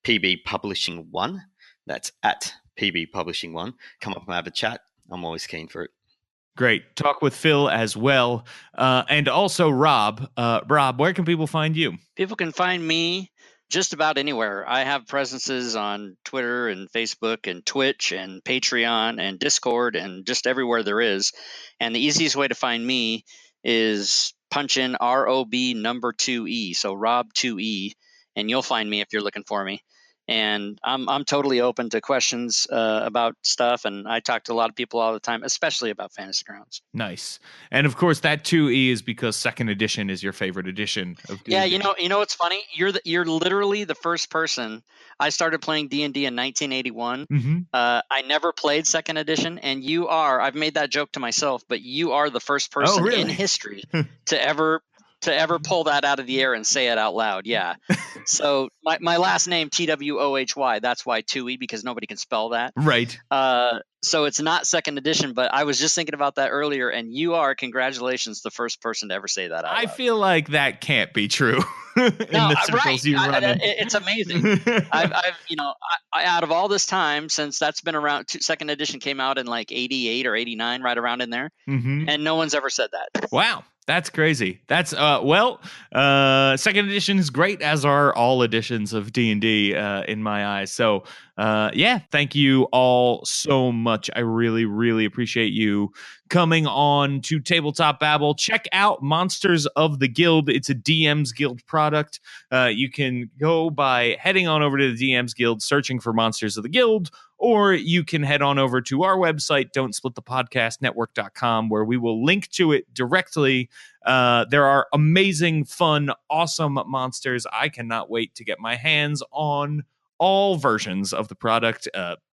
PB Publishing 1. That's at PB Publishing 1. Come up and have a chat. I'm always keen for it. Great. Talk with Phil as well. And also Rob. Rob, where can people find you? People can find me just about anywhere. I have presences on Twitter and Facebook and Twitch and Patreon and Discord and just everywhere there is. And the easiest way to find me is punch in ROB number 2E. So Rob 2E, and you'll find me if you're looking for me. And I'm totally open to questions about stuff, and I talk to a lot of people all the time, especially about Fantasy Grounds. Nice. And of course, that 2E is because second edition is your favorite edition of D&D. Yeah, you know what's funny? You're literally the first person. I started playing D&D in 1981. Mm-hmm. I never played second edition, and I've made that joke to myself, but you are the first person in history to ever to ever pull that out of the air and say it out loud. Yeah. So my last name, Twohy, that's why Twohy, because nobody can spell that. Right. So it's not second edition, but I was just thinking about that earlier, and you are, congratulations, the first person to ever say that out loud. I feel like that can't be true. In the circles you run in. It's amazing. I've out of all this time, since that's been around, second edition came out in like 88 or 89, right around in there, and no one's ever said that. Wow. That's crazy. That's second edition is great, as are all editions of D&D in my eyes. So thank you all so much. I really, really appreciate you coming on to Tabletop Babble. Check out Monsters of the Guild. It's a DM's Guild product. You can go by heading on over to the DM's Guild, searching for Monsters of the Guild, or you can head on over to our website, don'tsplitthepodcastnetwork.com, where we will link to it directly. There are amazing, fun, awesome monsters. I cannot wait to get my hands on all versions of the product.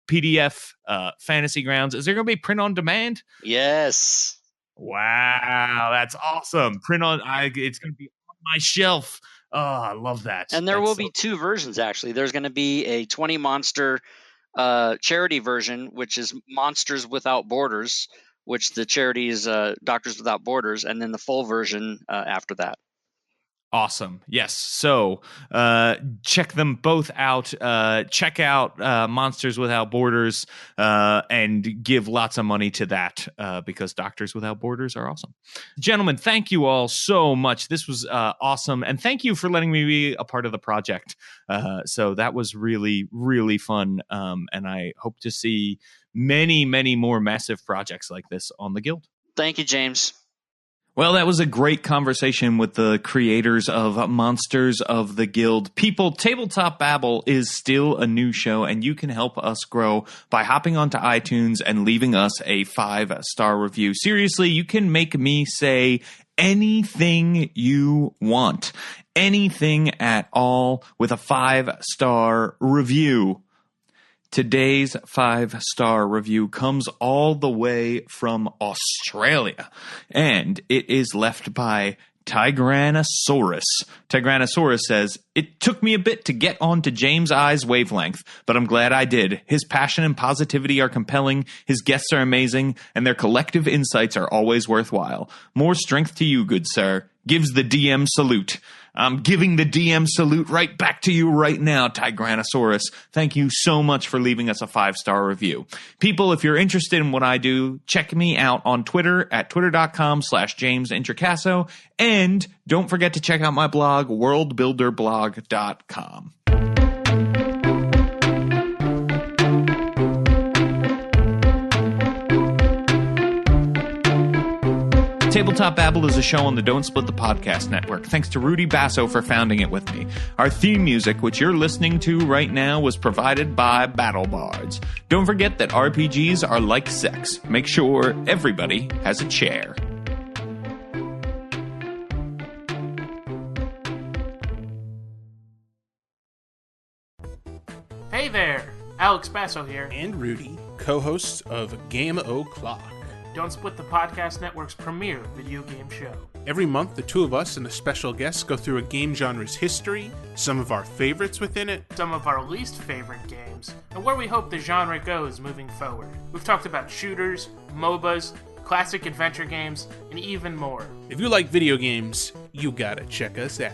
PDF, Fantasy Grounds. Is there going to be print on demand? Yes. Wow, that's awesome. It's going to be on my shelf. Oh, I love that. And there will be two versions, actually. There's going to be a 20 monster charity version, which is Monsters Without Borders, which the charity is Doctors Without Borders, and then the full version after that. Awesome. Yes. So check them both out. Check out Monsters Without Borders and give lots of money to that because Doctors Without Borders are awesome. Gentlemen, thank you all so much. This was awesome. And thank you for letting me be a part of the project. So that was really, really fun. And I hope to see many, many more massive projects like this on the Guild. Thank you, James. Well, that was a great conversation with the creators of Monsters of the Guild. People, Tabletop Babble is still a new show, and you can help us grow by hopping onto iTunes and leaving us a 5-star review. Seriously, you can make me say anything you want, anything at all, with a 5-star review. Today's 5-star review comes all the way from Australia, and it is left by Tigranosaurus. Tigranosaurus says, "It took me a bit to get onto James' eyes wavelength, but I'm glad I did. His passion and positivity are compelling, his guests are amazing, and their collective insights are always worthwhile. More strength to you, good sir. Gives the DM salute." I'm giving the DM salute right back to you right now, Tigranosaurus. Thank you so much for leaving us a 5-star review. People, if you're interested in what I do, check me out on Twitter at twitter.com/James Introcaso. And don't forget to check out my blog, worldbuilderblog.com. Tabletop Babble is a show on the Don't Split the Podcast Network. Thanks to Rudy Basso for founding it with me. Our theme music, which you're listening to right now, was provided by Battle Bards. Don't forget that RPGs are like sex. Make sure everybody has a chair. Hey there, Alex Basso here. And Rudy, co-hosts of Game O'Clock. Don't Split the Podcast Network's premier video game show. Every month, the two of us and a special guest go through a game genre's history, some of our favorites within it, some of our least favorite games, and where we hope the genre goes moving forward. We've talked about shooters, MOBAs, classic adventure games, and even more. If you like video games, you gotta check us out.